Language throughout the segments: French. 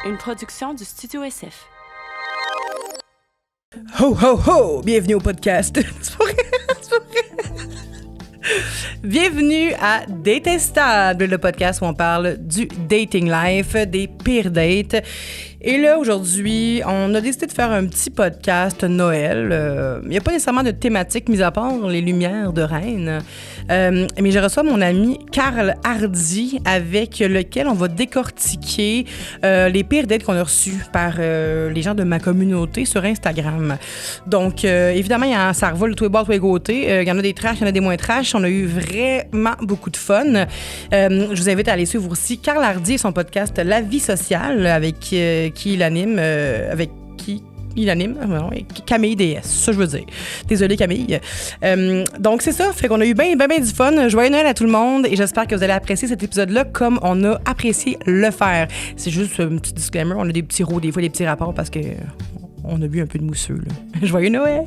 Une production du Studio SF. Ho, ho, ho! Bienvenue au podcast. C'est pas vrai, c'est pas vrai. Bienvenue à Détestable, le podcast où on parle du dating life, des pires dates. Et là, aujourd'hui, on a décidé de faire un petit podcast Noël. Il n'y a pas nécessairement de thématique, mis à part les lumières de Rennes. Mais je reçois mon ami Carl Hardy, avec lequel on va décortiquer les pires dates qu'on a reçues par les gens de ma communauté sur Instagram. Donc, évidemment, ça revole tous les bords, tous les côtés. Il y en a des trash, il y en a des moins trash. On a eu vraiment beaucoup de fun. Je vous invite à aller suivre aussi Carl Hardy et son podcast La Vie sociale, avec qui il anime, Camille DS, ça je veux dire. Désolée Camille. Donc c'est ça, fait qu'on a eu bien du fun. Joyeux Noël à tout le monde et j'espère que vous allez apprécier cet épisode-là comme on a apprécié le faire. C'est juste un petit disclaimer, on a des petits rots, des fois des petits rapports parce que on a bu un peu de mousseux, là. Joyeux Noël!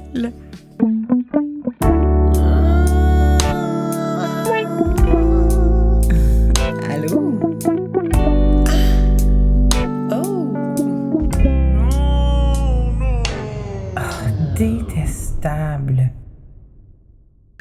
Détestable.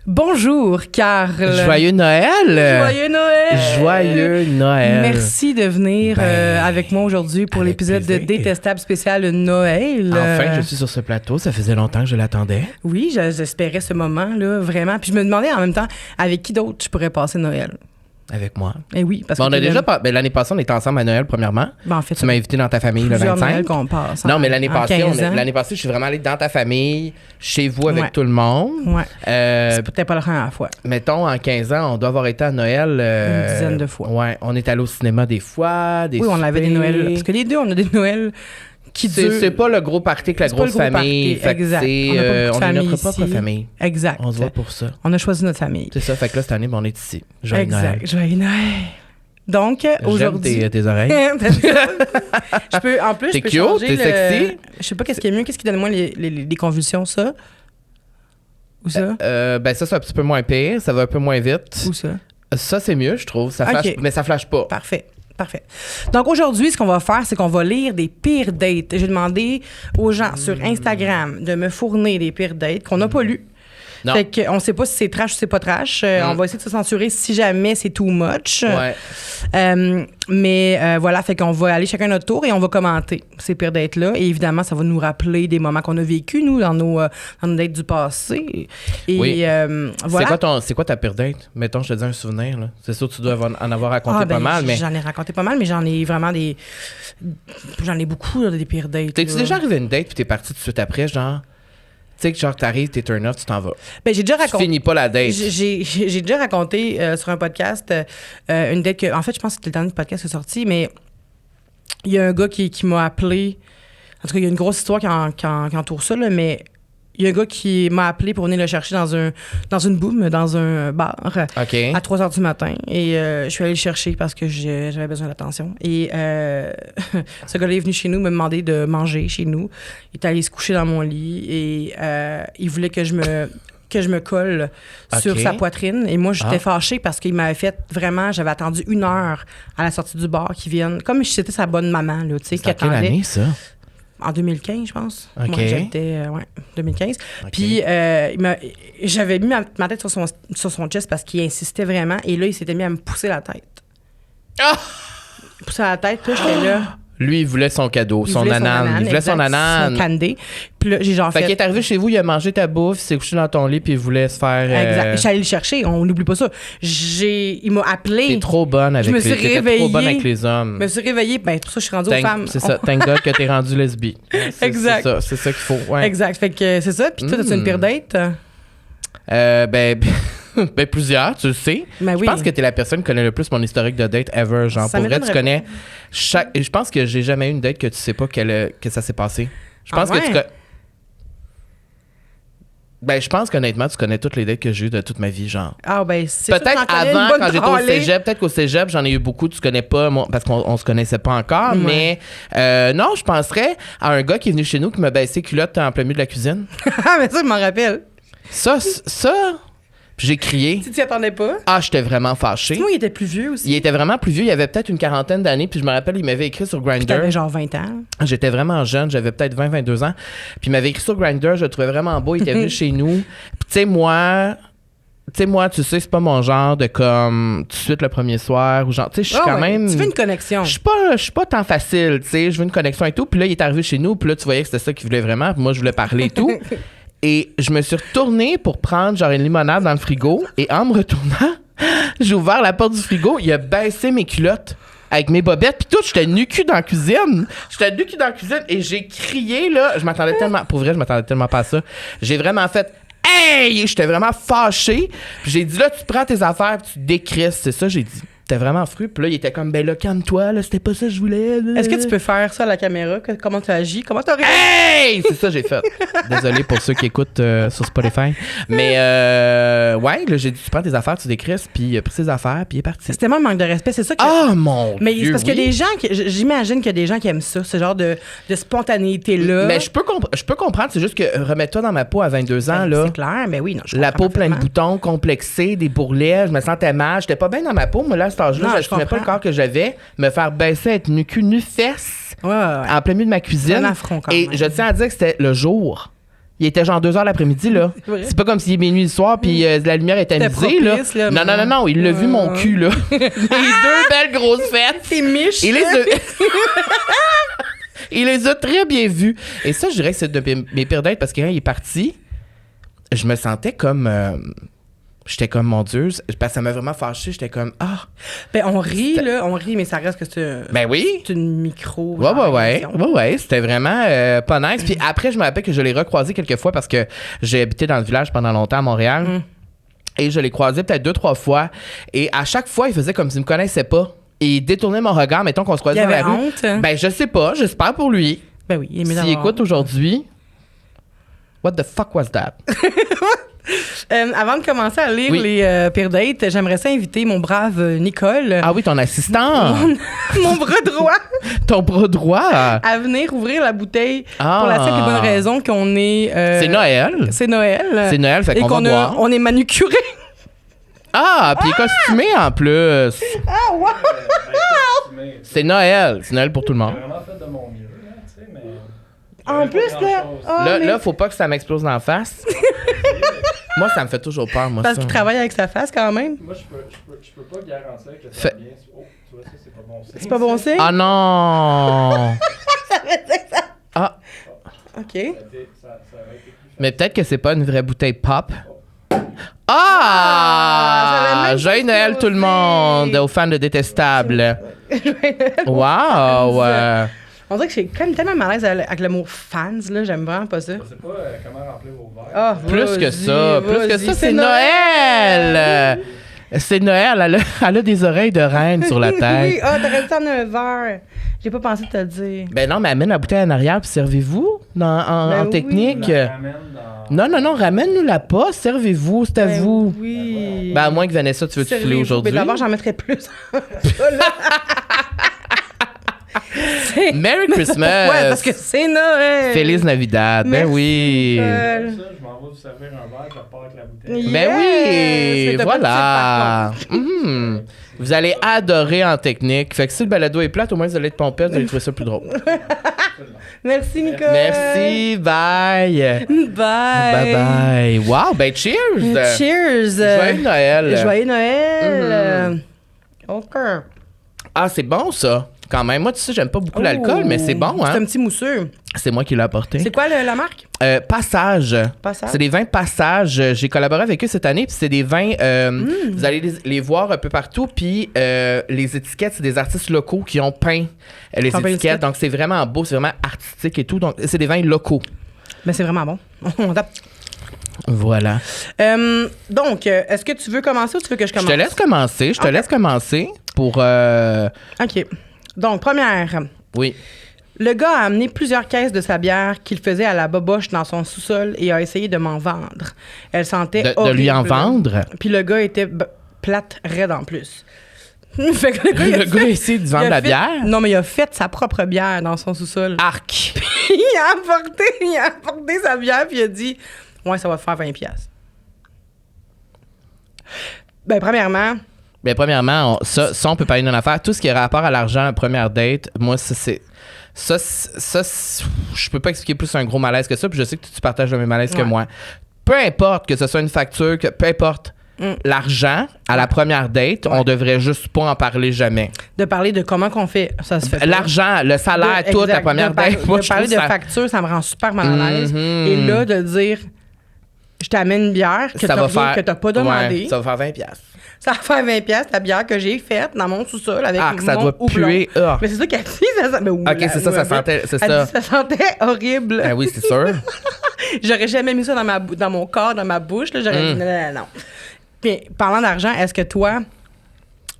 Bonjour, Carl. Joyeux Noël. Joyeux Noël. Joyeux Noël. Merci de venir avec moi aujourd'hui pour l'épisode de Détestable spécial Noël. Enfin, je suis sur ce plateau. Ça faisait longtemps que je l'attendais. Oui, j'espérais ce moment-là, vraiment. Puis je me demandais en même temps avec qui d'autre je pourrais passer Noël. Avec moi. Eh oui, parce que. On a déjà. L'année passée, on était ensemble à Noël, premièrement. En fait, tu m'as invité dans ta famille le 25. Noël qu'on passe. Non, mais l'année passée, je suis vraiment allé dans ta famille, chez vous, avec tout le monde. Ouais. C'est peut-être pas la première fois. Mettons, en 15 ans, on doit avoir été à Noël. Une dizaine de fois. Ouais. On est allé au cinéma des fois. Oui, on avait des Noëls. Parce que les deux, on a des Noëls. C'est pas le gros party que la grosse famille. Exact. On est notre propre famille. Exact. On se voit pour ça. On a choisi notre famille. C'est ça. Fait que là, cette année, on est ici. Joyeux Noël. Joyeux Noël. Donc, aujourd'hui... J'aime tes oreilles. En plus, t'es je peux cute, changer t'es sexy. Je sais pas qu'est-ce qui est mieux. Qu'est-ce qui donne moins les convulsions, ça? Ou ça? Ça, c'est un petit peu moins pire. Ça va un peu moins vite. Ou ça? Ça, c'est mieux, je trouve. Ça flash, mais ça flash pas. Parfait. Donc aujourd'hui, ce qu'on va faire, c'est qu'on va lire des pires dates. J'ai demandé aux gens sur Instagram de me fournir des pires dates qu'on n'a pas lues. Non. Fait qu'on sait pas si c'est trash ou c'est pas trash. On va essayer de se censurer si jamais c'est too much. Ouais. Mais voilà, fait qu'on va aller chacun notre tour et on va commenter ces pires dates-là. Et évidemment, ça va nous rappeler des moments qu'on a vécus, nous, dans nos dates du passé. Et oui. voilà. C'est quoi ta pire date? Mettons, je te dis un souvenir. Là. C'est sûr que tu dois en avoir raconté pas mal. Mais... J'en ai raconté pas mal, mais j'en ai vraiment J'en ai beaucoup, là, des pires dates. T'es-tu déjà arrivé à une date puis t'es parti tout de suite après, genre... Tu sais que genre t'arrives, t'es turn off, tu t'en vas. J'ai déjà raconté. Tu finis pas la date. J'ai déjà raconté sur un podcast une date que, en fait, je pense que c'était le dernier podcast qui est sorti, mais il y a un gars qui m'a appelé. En tout cas, il y a une grosse histoire qui entoure ça, là, mais il y a un gars qui m'a appelé pour venir le chercher dans une boum, dans un bar, à 3h du matin. Et je suis allée le chercher parce que j'avais besoin d'attention. Et ce gars-là est venu chez nous me demander de manger chez nous. Il est allé se coucher dans mon lit et il voulait que je me colle sur sa poitrine. Et moi, j'étais fâchée parce qu'il m'avait fait vraiment... J'avais attendu 1 heure à la sortie du bar qu'il vienne. Comme si c'était sa bonne maman, là, tu sais, qui attendait. Quelle année, ça? En 2015, je pense. OK. Moi, j'étais... 2015. Okay. Puis, j'avais mis ma tête sur son chest parce qu'il insistait vraiment. Et là, il s'était mis à me pousser la tête. Ah! Pousser la tête, puis là, j'étais là... Lui, il voulait son cadeau, son anane. Il voulait son anane. Son candy. Puis là, j'ai genre fait qu'il est arrivé chez vous, il a mangé ta bouffe, il s'est couché dans ton lit, puis il voulait se faire... Exact. Je suis allée le chercher, on n'oublie pas ça. Il m'a appelé. T'es trop bonne avec trop bonne avec les hommes. Je me suis réveillée, pour ça, je suis rendue aux femmes. C'est ça, thank God que t'es rendue lesbienne. Exact. C'est ça qu'il faut, ouais. Exact. Fait que c'est ça. Puis toi, t'as-tu une pire date? Plusieurs, tu le sais. Ben oui. Je pense que t'es la personne qui connaît le plus mon historique de date ever. Genre, pour vrai, tu connais chaque... Je pense que j'ai jamais eu une date que tu sais pas que ça s'est passé. Je pense que tu je pense qu'honnêtement, tu connais toutes les dates que j'ai eues de toute ma vie, genre. C'est peut-être avant, quand j'étais au cégep, peut-être qu'au cégep, j'en ai eu beaucoup, tu connais pas, moi, parce qu'on se connaissait pas encore, mais non, je penserais à un gars qui est venu chez nous qui m'a baissé culotte en plein milieu de la cuisine. Mais ça, je m'en rappelle. Ça, Puis j'ai crié. Tu t'y attendais pas? Ah, j'étais vraiment fâché. Sinon, il était plus vieux aussi. Il était vraiment plus vieux. Il avait peut-être une quarantaine d'années. Puis je me rappelle, il m'avait écrit sur Grindr. T'avais genre 20 ans. J'étais vraiment jeune. J'avais peut-être 22 ans. Puis il m'avait écrit sur Grindr. Je le trouvais vraiment beau. Il était venu chez nous. Puis tu sais, moi, tu sais, c'est pas mon genre de comme tout de suite le premier soir. Ou genre, tu sais, je suis quand même. Tu veux une connexion. Je suis pas tant facile, tu sais. Je veux une connexion et tout. Puis là, il est arrivé chez nous. Puis là, tu voyais que c'était ça qu'il voulait vraiment. Puis moi, je voulais parler et tout. Et je me suis retournée pour prendre genre une limonade dans le frigo. Et en me retournant, j'ai ouvert la porte du frigo. Il a baissé mes culottes avec mes bobettes. Puis tout, j'étais nu-cul dans la cuisine. Et j'ai crié, là. Je m'attendais tellement... Pour vrai, je m'attendais tellement pas à ça. J'ai vraiment fait... Hey! J'étais vraiment fâché. Puis j'ai dit, là, tu prends tes affaires puis tu décrisses. C'est ça, j'ai dit. T'es vraiment fru. Puis là, il était comme, ben là, calme-toi, là, c'était pas ça que je voulais. Est-ce que tu peux faire ça à la caméra? Comment tu agis? Comment tu réagi? Hey! C'est ça que j'ai fait. Désolé pour ceux qui écoutent sur Spotify. Mais, ouais, là, j'ai dit, tu prends tes affaires, tu décrisses, puis il a pris ses affaires, puis il est parti. C'est tellement un manque de respect, c'est ça que... Ah, mon Mais Dieu, c'est parce qu'il y a des gens j'imagine qu'il y a des gens qui aiment ça, ce genre de spontanéité-là. Mais je peux comprendre, c'est juste que remets-toi dans ma peau à 22 ans, là. C'est clair, mais oui, non, je La comprends peau pleine de parfaitement. boutons, complexée, des bourrelets, je me sentais mal, j'étais pas bien dans ma peau, moi là à cet âge-là, Non, je je connais pas le comprends. corps que j'avais, me faire baisser, être nu-cul, nu-fesse, Ouais. en plein milieu de ma cuisine. C'est un affront, quand Et même. je tiens à dire que c'était le jour. Il était genre 2h l'après-midi, là. C'est vrai. C'est pas comme s'il est minuit le soir, puis la lumière était C'était amusée, là. propice, là, Non, mais- non, non, non, il l'a vu mon cul, là. Les deux belles grosses fêtes. C'est miche. Il les a... Il les a très bien vus. Et ça, je dirais que c'est de mes pires dates parce que quand il est parti, je me sentais comme... j'étais comme, mon Dieu, parce que ça m'a vraiment fâché. J'étais comme, ah. Ben, on rit, mais ça reste que Ben oui. c'est une micro. Ouais, c'était vraiment pas nice. Puis après, je me rappelle que je l'ai recroisé quelques fois parce que j'ai habité dans le village pendant longtemps à Montréal. Et je l'ai croisé peut-être 2-3 fois. Et à chaque fois, il faisait comme s'il me connaissait pas. Et il détournait mon regard, mettons qu'on se croisait Il dans la avait rue. honte. Ben, je sais pas, j'espère pour lui. Ben oui, il est mieux S'il d'avoir écoute honte. aujourd'hui, what the fuck was that? Avant de commencer à lire Oui. les pires dates, j'aimerais ça inviter mon brave Nicole, Ah oui, ton assistant. mon bras droit, Ton bras droit. à venir ouvrir la bouteille Ah. pour la simple et bonne raison qu'on est... C'est Noël. C'est Noël. C'est Noël, fait Et qu'on va qu'on boire. on est manucuré. Ah, puis il est costumé en plus. Ah, wow! C'est Noël. C'est Noël pour tout le monde. J'ai vraiment fait de mon mieux, là, tu sais, mais... En plus, là... ah, Là, mais- là, faut pas que ça m'explose dans la face. Moi, ça me fait toujours peur, moi, Parce ça. qu'il travaille avec sa face, quand même. Moi, je peux pas garantir que ça Fait- va bien. Oh, tu vois, ça, c'est pas bon signe. C'est pas bon signe? Ah non! Ah, OK. Ça aurait été plus mais peut-être que c'est pas une vraie bouteille pop. j'avais Ah! même Joyeux pas Noël tout le monde, osé. aux fans de Détestable. Wow! On dirait que j'ai quand même tellement mal à l'aise avec le mot fans, là. J'aime vraiment pas ça. Je sais pas comment remplir vos verres. Ah, Plus que ça, vas-y, c'est Noël! C'est Noël, elle a des oreilles de reine sur la Oui, tête. ah, t'aurais dû en un verre. J'ai pas pensé te le dire. Ben non, mais amène la bouteille en arrière puis servez-vous en Ben oui. technique. La ramène dans... Non, ramène-nous-la pas, servez-vous, c'est à Ben vous. Oui. Ben à moins que Vanessa, tu veux te Servez-vous. filer aujourd'hui. Mais d'abord, j'en mettrais plus. Merry Christmas! Ouais, parce que c'est Noël. Feliz Navidad, ben Merci, oui. Ça, je m'en vais vous servir un verre, je repars avec la bouteille. Ben Yes! oui, Mais t'as pas de voilà. type, par Mhm. Vous allez adorer en technique. Fait que si le balado est plate, au moins vous allez être pompette, vous allez trouver ça plus drôle. Merci, Nicole. Merci, bye. Bye. Bye bye. Wow, ben cheers. Cheers. Joyeux Noël. Joyeux Noël. OK. Ah, c'est bon ça. Quand même, moi tu sais, j'aime pas beaucoup l'alcool, mais c'est bon, C'est hein. un petit mousseux. C'est moi qui l'ai apporté. C'est quoi la marque? Passage. Passage. C'est des vins Passage. J'ai collaboré avec eux cette année, puis c'est des vins. Vous allez les voir un peu partout, puis les étiquettes, c'est des artistes locaux qui ont peint les Ils ont peint étiquettes. l'étiquette. Donc c'est vraiment beau, c'est vraiment artistique et tout. Donc c'est des vins locaux. Mais c'est vraiment bon. On tape. Voilà. Donc, est-ce que tu veux commencer ou tu veux que je Je commence? te laisse commencer. Je te laisse commencer pour. OK. Donc, première. Oui. Le gars a amené plusieurs caisses de sa bière qu'il faisait à la boboche dans son sous-sol et a essayé de m'en vendre. Elle sentait De horrible. lui en vendre. Puis le gars était plate, raide en plus. Fait que le gars, il a Le gars a essayé de vendre il a la fait- bière. Non, mais il a fait sa propre bière dans son sous-sol. Arc. il a apporté sa bière puis il a dit « Ouais, ça va te faire 20$. » Ben, premièrement, Ben, premièrement, ça, on peut parler d'une affaire. Tout ce qui a rapport à l'argent, la première date, moi, ça, c'est. Ça, je peux pas expliquer plus un gros malaise que ça, puis je sais que tu partages le même malaise que moi. Peu importe que ce soit une facture, peu importe l'argent, à la première date, on devrait juste pas en parler jamais. de parler de comment qu'on fait, ça se fait pas. L'argent, le salaire, De- tout, exact. la première de par- date, moi, de je parler trouve de ça... facture, ça me rend super mal à l'aise. Et là, de dire, je t'amène une bière que ça va faire... que t'as pas demandé. Ouais, ça va faire 20$. Ça va faire 20$ la bière que j'ai faite dans mon sous-sol avec Ah, mon que ça doit houblon. puer. Ah. Mais c'est ça qu'elle dit. OK, c'est ça, ça sentait... C'est Elle ça. dit, ça sentait horrible. Ah oui, c'est sûr. J'aurais jamais mis ça dans mon corps, dans ma bouche. Là. J'aurais dit non. Puis, parlant d'argent, est-ce que toi,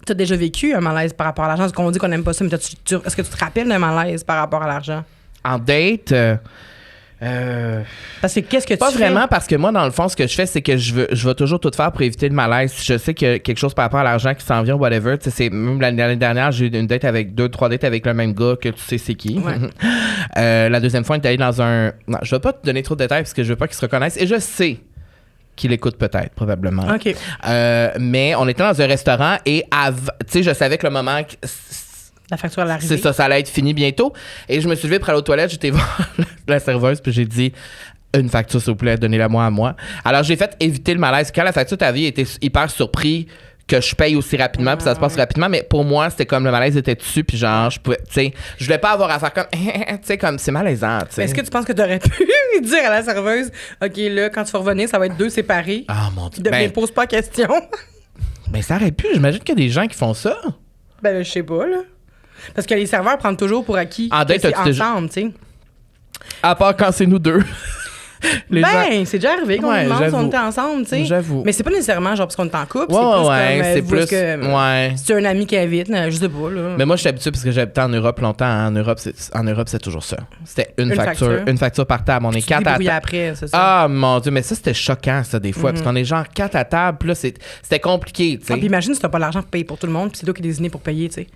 tu as déjà vécu un malaise par rapport à l'argent? Parce qu'on dit qu'on n'aime pas ça, mais est-ce que tu te rappelles d'un malaise par rapport à l'argent? En date... Parce que qu'est-ce que Pas tu vraiment, parce que moi, dans le fond, ce que je fais, c'est que je vais toujours tout faire pour éviter le malaise. Si je sais qu'il y a quelque chose par rapport à l'argent qui s'en vient, whatever. Tu sais, même l'année dernière, j'ai eu une date avec 2-3 dates avec le même gars que tu sais c'est qui. Ouais. La deuxième fois, on est allé dans un... Non, je vais pas te donner trop de détails parce que je veux pas qu'il se reconnaisse. Et je sais qu'il écoute peut-être, probablement. OK. Mais on était dans un restaurant et tu sais, je savais que le moment... La facture à l'arrivée. C'est ça, ça allait être fini bientôt. Et je me suis levé pour aller aux toilettes, j'étais voir la serveuse, puis j'ai dit une facture, s'il vous plaît, donnez-la-moi à moi. Alors, j'ai fait éviter le malaise. Quand la facture t'avait, il était hyper surpris que je paye aussi rapidement, puis ça se passe rapidement. Mais pour moi, c'était comme le malaise était dessus, puis genre, je pouvais, tu sais, je voulais pas avoir à faire comme, tu sais, comme c'est malaisant, tu sais. Mais est-ce que tu penses que tu aurais pu dire à la serveuse, OK, là, quand tu vas revenir, ça va être 2 séparés? Ah, mon Dieu. Ne me pose pas de question. Ben, ça aurait pu. J'imagine qu'il y a des gens qui font ça. Ben, je sais pas, là. Parce que les serveurs prennent toujours pour acquis En date, que c'est t'as-tu déjà- ensemble, tu sais. À part quand c'est nous deux. Les gens- C'est déjà arrivé qu'on Ouais, nous demande si on j'avoue. était ensemble, tu sais. J'avoue. Mais c'est pas nécessairement genre parce qu'on est en couple. Ouais, c'est plus ouais, comme, c'est vous, plus. est-ce que, Ouais. si tu as un ami qui invite, je sais pas, là. Mais moi, je suis habitué parce que j'habitais en Europe longtemps. En Europe, c'est toujours ça. C'était une facture. Une facture par table. On est tu te 4 à débrouilles table. après, c'est ça. Ah, mon Dieu, mais ça, c'était choquant, ça, des fois. Parce qu'on est genre 4 à table. Puis là, c'était compliqué, tu sais. Ah, puis imagine si t'as pas l'argent pour payer pour tout le monde, puis c'est toi qui es désigné pour payer, tu sais.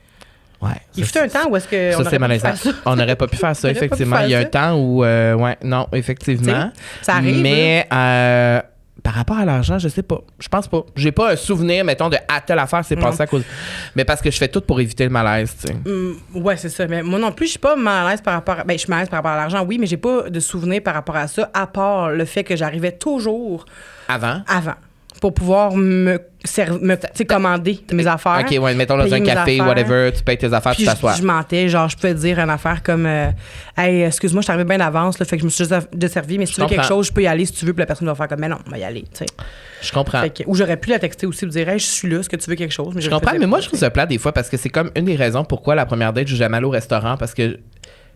Ouais. Il fut un temps où est-ce que. Ça, on c'est aurait pu malaisant. faire ça. On n'aurait pas pu faire ça, On aurait pas pu effectivement. faire Il y a un ça. temps où, ouais, non, effectivement. Ça arrive, mais par rapport à l'argent, je sais pas. Je pense pas. J'ai pas un souvenir, mettons, de à telle affaire, c'est passé à cause. Mais parce que je fais tout pour éviter le malaise, tu sais. Ouais, c'est ça. Mais moi non plus, je suis pas mal à l'aise par rapport à... Ben, je suis mal à l'aise par rapport à l'argent, oui, mais j'ai pas de souvenir par rapport à ça, à part le fait que j'arrivais toujours Avant? pour pouvoir me tu sais, commander mes affaires. OK, ouais, mettons dans payer un mes café, affaires. whatever, tu payes tes affaires, Puis tu t'assois. je mentais, genre je pouvais dire une affaire comme hey, excuse-moi, je suis arrivée bien d'avance, là, fait que je me suis juste desservie, mais si tu veux quelque comprends. chose, je peux y aller si tu veux, puis la personne va faire comme mais non, on va y aller, tu sais. Je comprends. Fait que- ou j'aurais pu la texter aussi pour dire hey, je suis là, est-ce que tu veux quelque chose, mais Je comprends, mais moi, je trouve ça plat des fois parce que c'est comme une des raisons pourquoi la première date, je vais jamais aller au restaurant parce que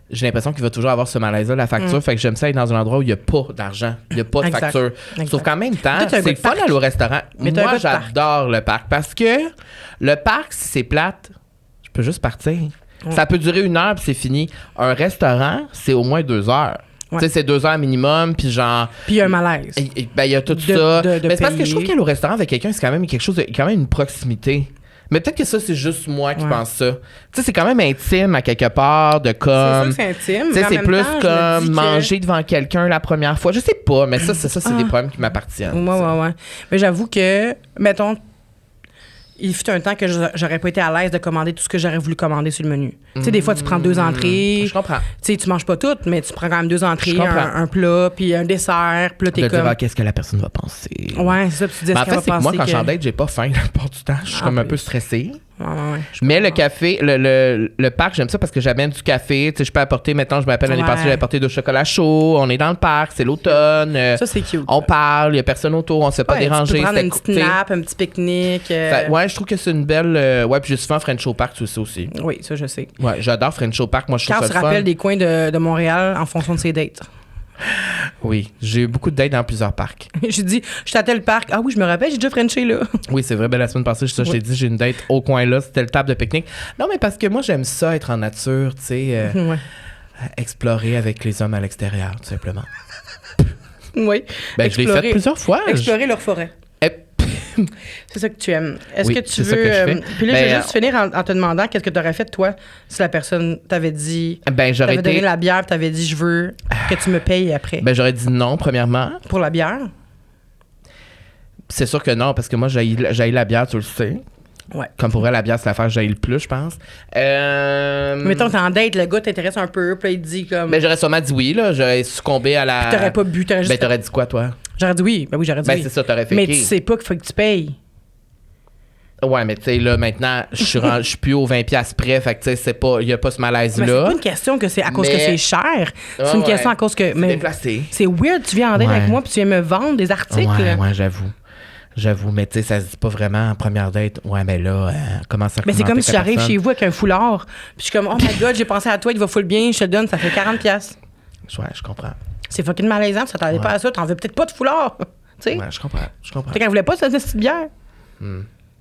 j'ai l'impression qu'il va toujours avoir ce malaise-là, la facture. Fait que j'aime ça être dans un endroit où il n'y a pas d'argent, il n'y a pas de Exact. facture. Exact. Sauf qu'en même temps, Toi, t'es un c'est gars le de fun parc. d'aller au restaurant. Mais t'es un Moi, gars de parc. j'adore le parc parce que le parc, si c'est plate, je peux juste partir. Ça peut durer 1 heure puis c'est fini. Un restaurant, c'est au moins 2 heures. Ouais. Tu sais, c'est 2 heures minimum, puis genre. Puis il y a un malaise. Ben, il y a tout De- ça. de Mais c'est parce que je trouve payer. qu'aller au restaurant avec quelqu'un, c'est quand même quelque chose de, quand même une proximité. Mais peut-être que ça, c'est juste moi qui Ouais. pense ça. Tu sais, c'est quand même intime à quelque part, de C'est sûr comme. que c'est intime. Tu sais, mais en c'est même plus temps, je me comme dis que- manger devant quelqu'un la première fois. Je sais pas, mais ça, c'est des problèmes qui m'appartiennent. Ouais. Mais j'avoue que, mettons, il fut un temps que j'aurais pas été à l'aise de commander tout ce que j'aurais voulu commander sur le menu. Tu sais, des fois, tu prends 2 entrées. Je comprends. Tu sais, tu manges pas toutes, mais tu prends quand même 2 entrées, Je comprends. un plat, puis un dessert. Puis là, De t'es dire, comme. ah, qu'est-ce que la personne va penser. Ouais, c'est ça. Puis tu dis, Mais en est-ce qu'elle fait, va c'est que moi, penser quand je suis en que- date, j'ai pas faim la plupart du temps. Je suis En comme un plus. peu stressée. Ouais. Mais le café, le parc, j'aime ça parce que j'amène du café. Tu sais, je peux apporter, maintenant, je m'appelle l'année Ouais. passée, j'ai apporté 2 chocolats chauds. On est dans le parc, c'est l'automne. Ça, c'est cute. On parle, il n'y a personne autour, on ne se fait pas Ouais, déranger. Tu peux prendre c'était une petite tu sais. nappe, un petit pique-nique. Ouais, je trouve que c'est une belle. Ouais, puis j'ai souvent French au Park, tu sais aussi. Oui, ça, je sais. Ouais, j'adore French au Park. Moi, je trouve Quand ça tu le fun. rappelles des coins de Montréal en fonction de ses dates. Oui, j'ai eu beaucoup de dates dans plusieurs parcs. J'ai dit, je suis à tel parc. Ah oui, je me rappelle, j'ai déjà Frenché là. Oui, c'est vrai. Ben, la semaine passée, je t'ai dit, j'ai une date au coin là. C'était le table de pique-nique. Non, mais parce que moi, j'aime ça, être en nature, tu sais, Ouais. explorer avec les hommes à l'extérieur, tout simplement. Oui. Ben, je l'ai fait plusieurs fois. Explorer leur forêt. Eh, C'est ça que tu aimes. Est-ce Oui, que tu c'est veux. ça que je fais. Puis là, Ben, je vais juste finir en te demandant qu'est-ce que tu aurais fait, toi, si la personne t'avait dit. Ben, j'aurais T'avais donné été. la bière, puis t'avais dit, je veux que tu me payes après. Ben, j'aurais dit non, premièrement. Pour la bière. C'est sûr que non, parce que moi, j'haïs la bière, tu le sais. Ouais. Comme pour vrai, la bière, c'est l'affaire que j'haïs le plus, je pense. Mettons que t'es en date, le gars t'intéresse un peu, puis là, il te dit comme. Ben, j'aurais sûrement dit oui, là. J'aurais succombé à la. T'aurais pas bu, t'aurais juste. Ben, t'aurais dit quoi, toi? J'aurais dit oui. Ben oui, j'aurais dit Ben, oui. c'est ça, t'aurais fait Mais tu sais pas qu'il faut que tu payes. Ouais, mais tu sais, là, maintenant, je suis plus aux 20$ près, fait que tu sais, il n'y a pas ce Mais malaise-là. c'est pas une question que c'est à cause que c'est cher. C'est Ah, une ouais. question à cause que. C'est Mais déplacé. c'est weird, tu viens en date Ouais. avec moi, puis tu viens me vendre des articles. Ouais, j'avoue, mais tu sais, ça se dit pas vraiment en première date. Ouais, mais là, comment ça Mais c'est comme si j'arrive personne? chez vous avec un foulard, puis je suis comme, oh my god, j'ai pensé à toi, il va full bien, je te le donne, ça fait 40$. Ouais, je comprends. C'est fucking malaisant, ça t'attendait pas à ça, t'en veux peut-être pas de foulard. Tu sais? Ouais, je comprends. Peut-être qu'elle voulait pas cette petite bière.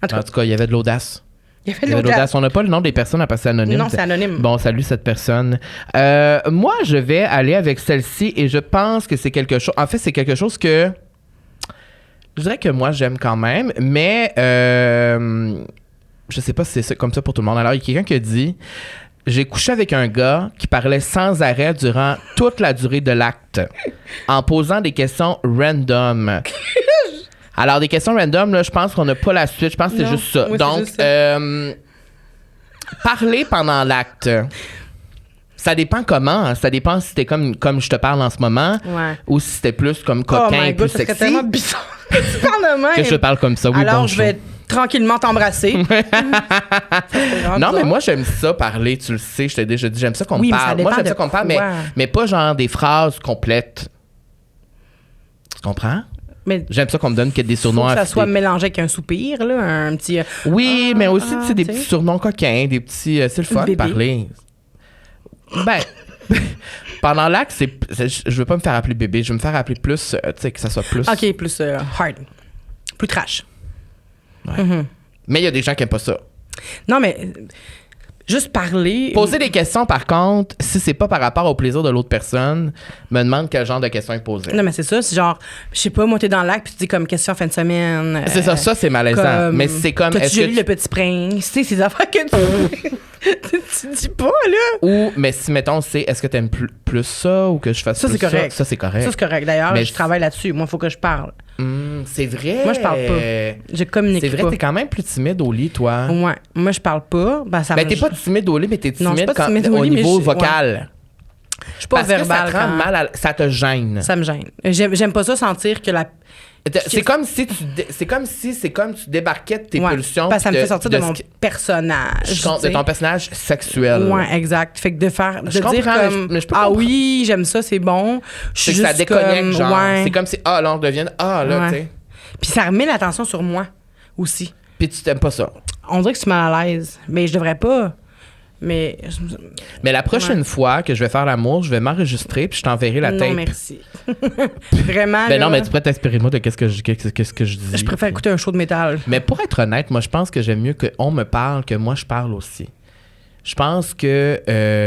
En tout En cas, tout cas, il y avait de l'audace. il y avait de l'audace. On n'a pas le nom des personnes à passer anonyme. Non, c'est anonyme. Bon, salut cette personne. Moi, je vais aller avec celle-ci et je pense que c'est quelque chose. En fait, c'est quelque chose que je dirais que moi j'aime quand même, mais je sais pas si c'est comme ça pour tout le monde. Alors, il y a quelqu'un qui a dit: j'ai couché avec un gars qui parlait sans arrêt durant toute la durée de l'acte, en posant des questions random. Alors, des questions random, là, je pense qu'on n'a pas la suite. Je pense que c'est Non, juste ça. moi, c'est Donc, juste ça. parler pendant l'acte, ça dépend comment. Ça dépend si t'es comme je te parle en ce moment, Ouais. ou si c'était plus comme Oh coquin my et god, plus ça serait sexy. tellement bizarre que tu parles de même. Que je parle comme ça, oui, Alors, bonjour. je vais tranquillement t'embrasser. Non, mais moi, j'aime ça parler, tu le sais, je t'ai déjà dit, j'aime ça qu'on Oui, me mais ça parle. dépend Moi, j'aime de ça qu'on me parle, quoi. mais pas genre des phrases complètes. Tu comprends? Mais J'aime ça qu'on me donne que des faut surnoms que ça à soit mélangé avec un soupir, là, un petit. Oui, mais aussi, tu sais, des tu sais. petits surnoms coquins, des petits. C'est le fun de Bébé. parler. Ben, pendant l'acte, je veux pas me faire appeler bébé, je veux me faire appeler plus, tu sais, que ça soit plus. OK, plus hard. Plus trash. Mais il y a des gens qui aiment pas ça. Non, mais juste parler. Poser des questions, par contre, si c'est pas par rapport au plaisir de l'autre personne, me demande quel genre de questions il poser. Non, mais c'est ça. C'est genre, je sais pas, moi, t'es dans l'acte, puis tu dis comme question fin de semaine. C'est ça, c'est malaisant. comme, Mais c'est comme. T'as-tu Est-ce déjà que lu Le Petit Prince? Tu sais, ces affaires que tu dis pas, là. Ou, mais si, mettons, c'est est-ce que t'aimes plus ça ou que je fasse Ça, plus c'est correct. Ça, c'est correct. Ça, c'est correct. D'ailleurs, Mais je travaille là-dessus. Moi, il faut que je parle. C'est vrai. Moi, je parle pas. Je communique C'est vrai, pas. t'es quand même plus timide au lit, toi. Ouais. Moi, je parle pas. Ben, ça Ben, me- t'es pas timide au lit, mais t'es Non, je suis timide, pas timide au au lit, mais niveau je- vocal. Je suis pas Parce verbale. que ça te rend quand- mal, ça te gêne. Ça me gêne. J'aime pas ça sentir que la. C'est comme si tu débarquais de tes Ouais, pulsions. parce que ça me puis fait sortir de mon ce qui- personnage. de tu sais. ton personnage sexuel. Ouais, exact. Fait que de faire, Je de dire comprends, comme, mais je peux ah comprendre. oui, j'aime ça, c'est bon. Je C'est suis que ça juste déconnecte, comme, genre. ouais. C'est comme si, là, on devient, là, Ouais. tu sais. Puis ça remet l'attention sur moi aussi. Puis tu t'aimes pas ça. On dirait que je suis mal à l'aise, mais je devrais pas. Mais Mais la prochaine fois que je vais faire l'amour, je vais m'enregistrer puis je t'enverrai la non, tape. merci. Vraiment. Ben là, non, mais tu pourrais t'inspirer de moi de qu'est-ce que je dis. je préfère écouter un show de métal. Mais pour être honnête, moi, je pense que j'aime mieux qu'on me parle que moi, je parle aussi. Je pense que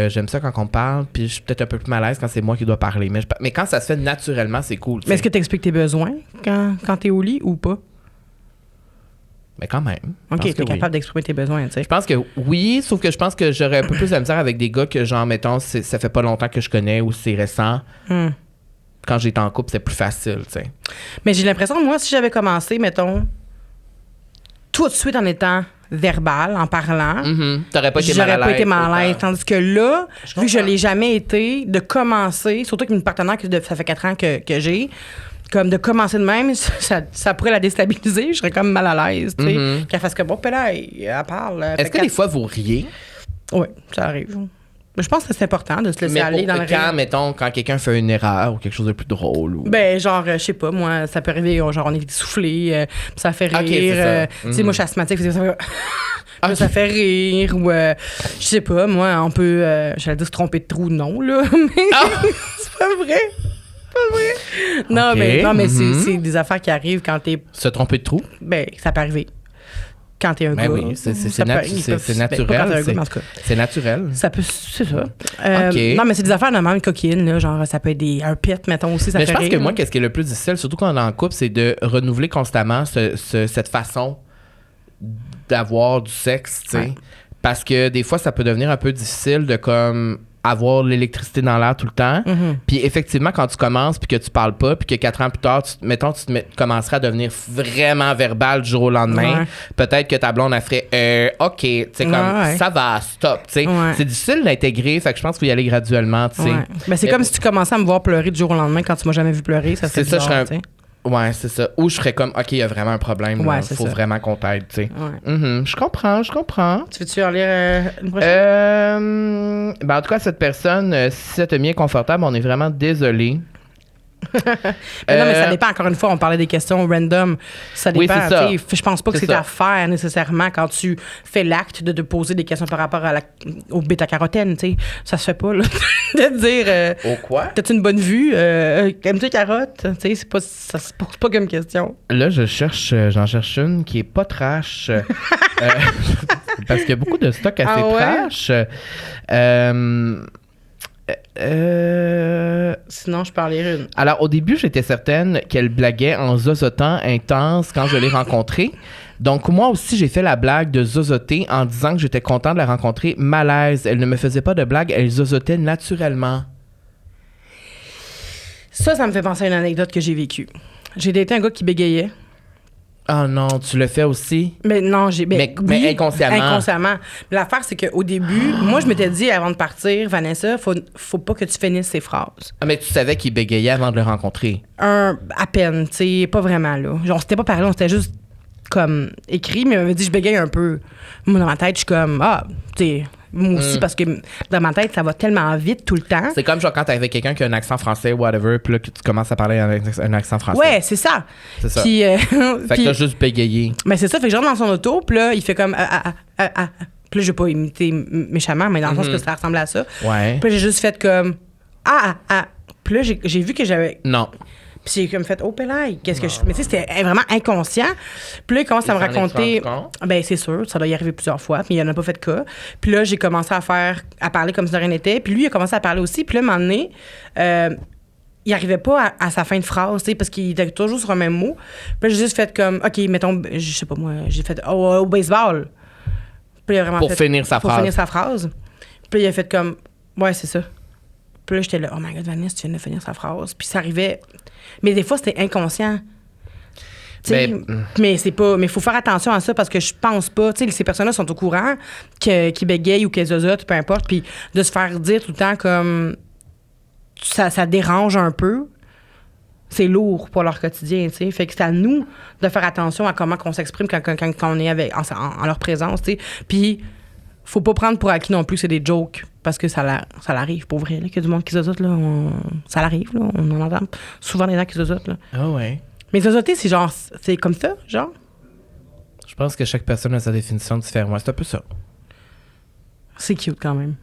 j'aime ça quand on me parle, puis je suis peut-être un peu plus mal à l'aise quand c'est moi qui dois parler. Mais quand ça se fait naturellement, c'est cool. tu Mais est-ce sais. que tu expliques tes besoins quand t'es au lit ou pas? Mais quand même. je OK, pense t'es que oui. capable d'exprimer tes besoins, tu sais. Je pense que oui, sauf que je pense que j'aurais un peu plus de misère avec des gars que, genre, mettons, ça fait pas longtemps que je connais ou c'est récent. Hmm. Quand j'étais en couple, c'est plus facile, tu sais. Mais j'ai l'impression, moi, si j'avais commencé, mettons, tout de suite en étant verbal, en parlant, T'aurais pas été mal à j'aurais l'aise. pas été mal à l'aise. autant. Tandis que là, Je vu que je comprends. l'ai jamais été, de commencer, surtout avec une partenaire que ça fait 4 ans que j'ai, comme de commencer de même, ça pourrait la déstabiliser. Je serais comme mal à l'aise, tu sais. Qu'elle fasse que bon, là, elle parle. Est-ce que des fois, vous riez? Oui, ça arrive. Mais je pense que c'est important de se laisser Mais aller dans le quand, rire. mettons, quand quelqu'un fait une erreur ou quelque chose de plus drôle. Ou... Ben, genre, je sais pas, moi, ça peut arriver, genre, on est essoufflé, puis ça fait rire. Ok, c'est ça. Tu sais, moi, je suis asthmatique, ça fait rire, ou, je sais pas, moi, on peut, j'allais dire se tromper de trou, non, là, mais c'est pas vrai. Pas vrai. Non, Ok, mais c'est des affaires qui arrivent quand t'es. Se tromper de trou? Ben, ça peut arriver. Quand t'es un Ben gars. oui, c'est Ça peut- ils peuvent- naturel. Ben, pas quand t'es un gars, c'est- mais en tout cas. C'est naturel. Ça peut. C'est ça. Ok. Non, mais c'est des affaires normalement coquines, là. Genre, ça peut être un pet, mettons aussi. Ça Mais fait je pense rire, que moi, là. qu'est-ce qui est le plus difficile, surtout quand on est en couple, c'est de renouveler constamment cette façon d'avoir du sexe, tu sais. Ouais. Parce que des fois, ça peut devenir un peu difficile de comme avoir l'électricité dans l'air tout le temps. Puis effectivement, quand tu commences puis que tu parles pas puis que 4 ans plus tard, tu commencerais à devenir vraiment verbal du jour au lendemain, peut-être que ta blonde, elle ferait OK, tu sais, comme ça va, stop, tu sais. C'est difficile d'intégrer, fait que je pense qu'il faut y aller graduellement, tu sais. Ben, c'est comme si tu commençais à me voir pleurer du jour au lendemain quand tu m'as jamais vu pleurer, ça serait bizarre, je serais ouais, c'est ça. Ou je ferais comme, OK, il y a vraiment un problème. Il faut vraiment qu'on t'aide, tu sais. Je comprends. Tu veux-tu en lire une prochaine? Ben, en tout cas, cette personne, si ça te mis inconfortable, on est vraiment désolé. Mais non, mais ça dépend. Encore une fois, on parlait des questions random. Ça dépend. Oui, c'est ça. Je pense pas que c'est à faire nécessairement quand tu fais l'acte de te poser des questions par rapport au bêta-carotène. Ça se fait pas, là. De dire. Au quoi? T'as-tu une bonne vue? Aimes-tu les carottes? Ça se pose pas comme question. Là, j'en cherche une qui est pas trash. Parce qu'il y a beaucoup de stock assez trash. Sinon, je parlais une. Alors, au début, j'étais certaine qu'elle blaguait en zozotant intense quand je l'ai rencontrée. Donc, moi aussi, j'ai fait la blague de zozoter en disant que j'étais content de la rencontrer. Malaise. Elle ne me faisait pas de blague, elle zozotait naturellement. Ça me fait penser à une anecdote que j'ai vécue. J'ai daté un gars qui bégayait. Oh non, tu le fais aussi? Mais non, mais inconsciemment. Inconsciemment. Mais l'affaire, c'est qu'au début, moi, je m'étais dit avant de partir, Vanessa, faut pas que tu finisses ces phrases. Ah, mais tu savais qu'il bégayait avant de le rencontrer? À peine, tu sais, pas vraiment, là. Genre, on s'était pas parlé, on s'était juste comme écrit, mais il m'avait dit je bégaye un peu. Moi, dans ma tête, je suis comme, tu sais, moi aussi, parce que dans ma tête, ça va tellement vite tout le temps. C'est comme genre quand t'es avec quelqu'un qui a un accent français, whatever, puis là, que tu commences à parler avec un accent français. Ouais, c'est ça. C'est ça. Puis, fait que t'as juste bégayé. Mais c'est ça, fait que je rentre dans son auto, puis là, il fait comme, Puis là, je vais pas imiter méchamment, mais dans le sens que ça ressemble à ça. Ouais. Puis là, j'ai juste fait comme, Puis là, j'ai vu que j'avais. Non. Puis j'ai comme fait, oh, Pélaï, qu'est-ce que je fais? Mais tu sais, c'était vraiment inconscient. Puis là, il commence à me raconter. Ben, c'est sûr, ça doit y arriver plusieurs fois, mais il en a pas fait de cas. Puis là, j'ai commencé à parler comme si de rien n'était. Puis lui, il a commencé à parler aussi. Puis là, un moment donné, il arrivait pas à sa fin de phrase, tu sais, parce qu'il était toujours sur un même mot. Puis là, j'ai juste fait comme, OK, mettons, je sais pas moi, j'ai fait, au baseball. Puis il a vraiment pour finir sa phrase. Puis il a fait comme, ouais, c'est ça. Puis là, j'étais là, oh my God, Vanessa, tu viens de finir sa phrase. Puis ça arrivait. Mais des fois, c'était inconscient. Mais c'est pas. Mais il faut faire attention à ça parce que je pense pas. Tu sais, ces personnes-là sont au courant qu'ils bégayent ou qu'elles zozotent, peu importe. Puis de se faire dire tout le temps comme. Ça dérange un peu. C'est lourd pour leur quotidien, tu sais. Fait que c'est à nous de faire attention à comment on s'exprime quand on est en leur présence, tu sais. Puis, faut pas prendre pour acquis non plus que c'est des jokes. Parce que ça l'arrive, pour vrai, là, qu'il y a du monde qui zozote, là. Ça l'arrive, là. On en entend souvent des gens qui zozotent, là. Ah ouais. Mais zozoter, c'est genre, c'est comme ça, genre? Je pense que chaque personne a sa définition différente. C'est un peu ça. C'est cute, quand même.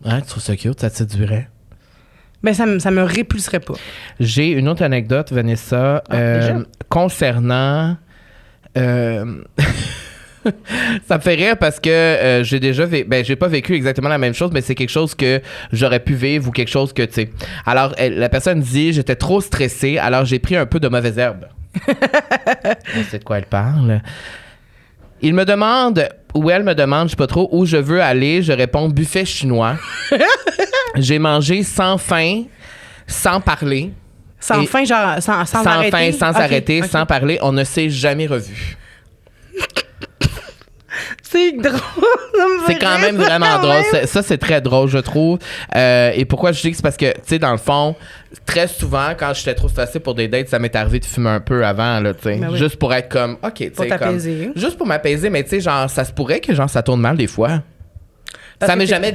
Ouais, tu trouves ça cute? Ça te séduirait? Ben, ça me répulserait pas. J'ai une autre anecdote, Vanessa, concernant... Ça me fait rire parce que j'ai déjà j'ai pas vécu exactement la même chose, mais c'est quelque chose que j'aurais pu vivre ou quelque chose que, tu sais. Alors, la personne dit, j'étais trop stressée, alors j'ai pris un peu de mauvaise herbe. On sait de quoi elle parle. Il me demande, ou elle me demande, je sais pas trop, où je veux aller. Je réponds, buffet chinois. J'ai mangé sans faim, sans parler. Sans faim, genre, sans arrêter? Sans arrêter, sans parler. On ne s'est jamais revus. C'est drôle. C'est quand même vraiment drôle. Ça, c'est très drôle, je trouve. Et pourquoi je dis que c'est parce que, tu sais, dans le fond, très souvent, quand j'étais trop stressée pour des dates, ça m'est arrivé de fumer un peu avant, là, tu sais. Ben oui. Juste pour être comme, OK, tu sais. Pour t'apaiser. Juste pour m'apaiser, mais tu sais, genre, ça se pourrait que, genre, ça tourne mal des fois. Ça m'est jamais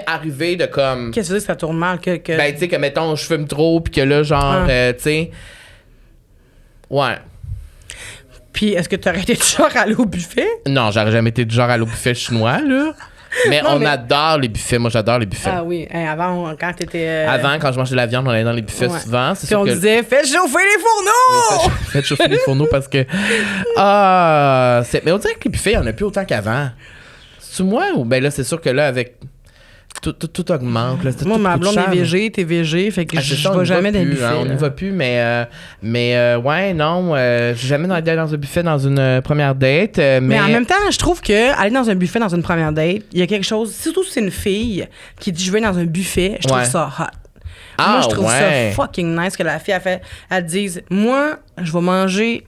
arrivé de comme. Qu'est-ce que tu veux dire que ça tourne mal? Ben, tu sais, que mettons, je fume trop, puis que là, genre, tu sais. Ouais. Puis, est-ce que tu aurais été du genre à aller au buffet? Non, j'aurais jamais été du genre à aller au buffet chinois, là. Mais on adore les buffets. Moi, j'adore les buffets. Ah oui. Avant, quand t'étais... Avant, quand je mangeais de la viande, on allait dans les buffets souvent. Puis on disait, faites chauffer les fourneaux! Oui, faites chauffer les fourneaux parce que... mais on dirait que les buffets, il n'y en a plus autant qu'avant. C'est-tu moi ou... Ben là, c'est sûr que là, avec Tout augmente. Là, Moi, tout ma coûte blonde cher, est végé, t'es végé, fait que Ah, c'est je ça, on vais y va jamais dans le plus, buffet. hein, on là. n'y va plus, mais ouais, non, j'ai jamais allé dans un buffet dans une première date. Mais en même temps, je trouve que aller dans un buffet dans une première date, il y a quelque chose, surtout si c'est une fille qui dit je vais dans un buffet, je trouve Ouais. ça hot. Ah, Moi, je trouve ouais. ça fucking nice que la fille elle dise moi, je vais manger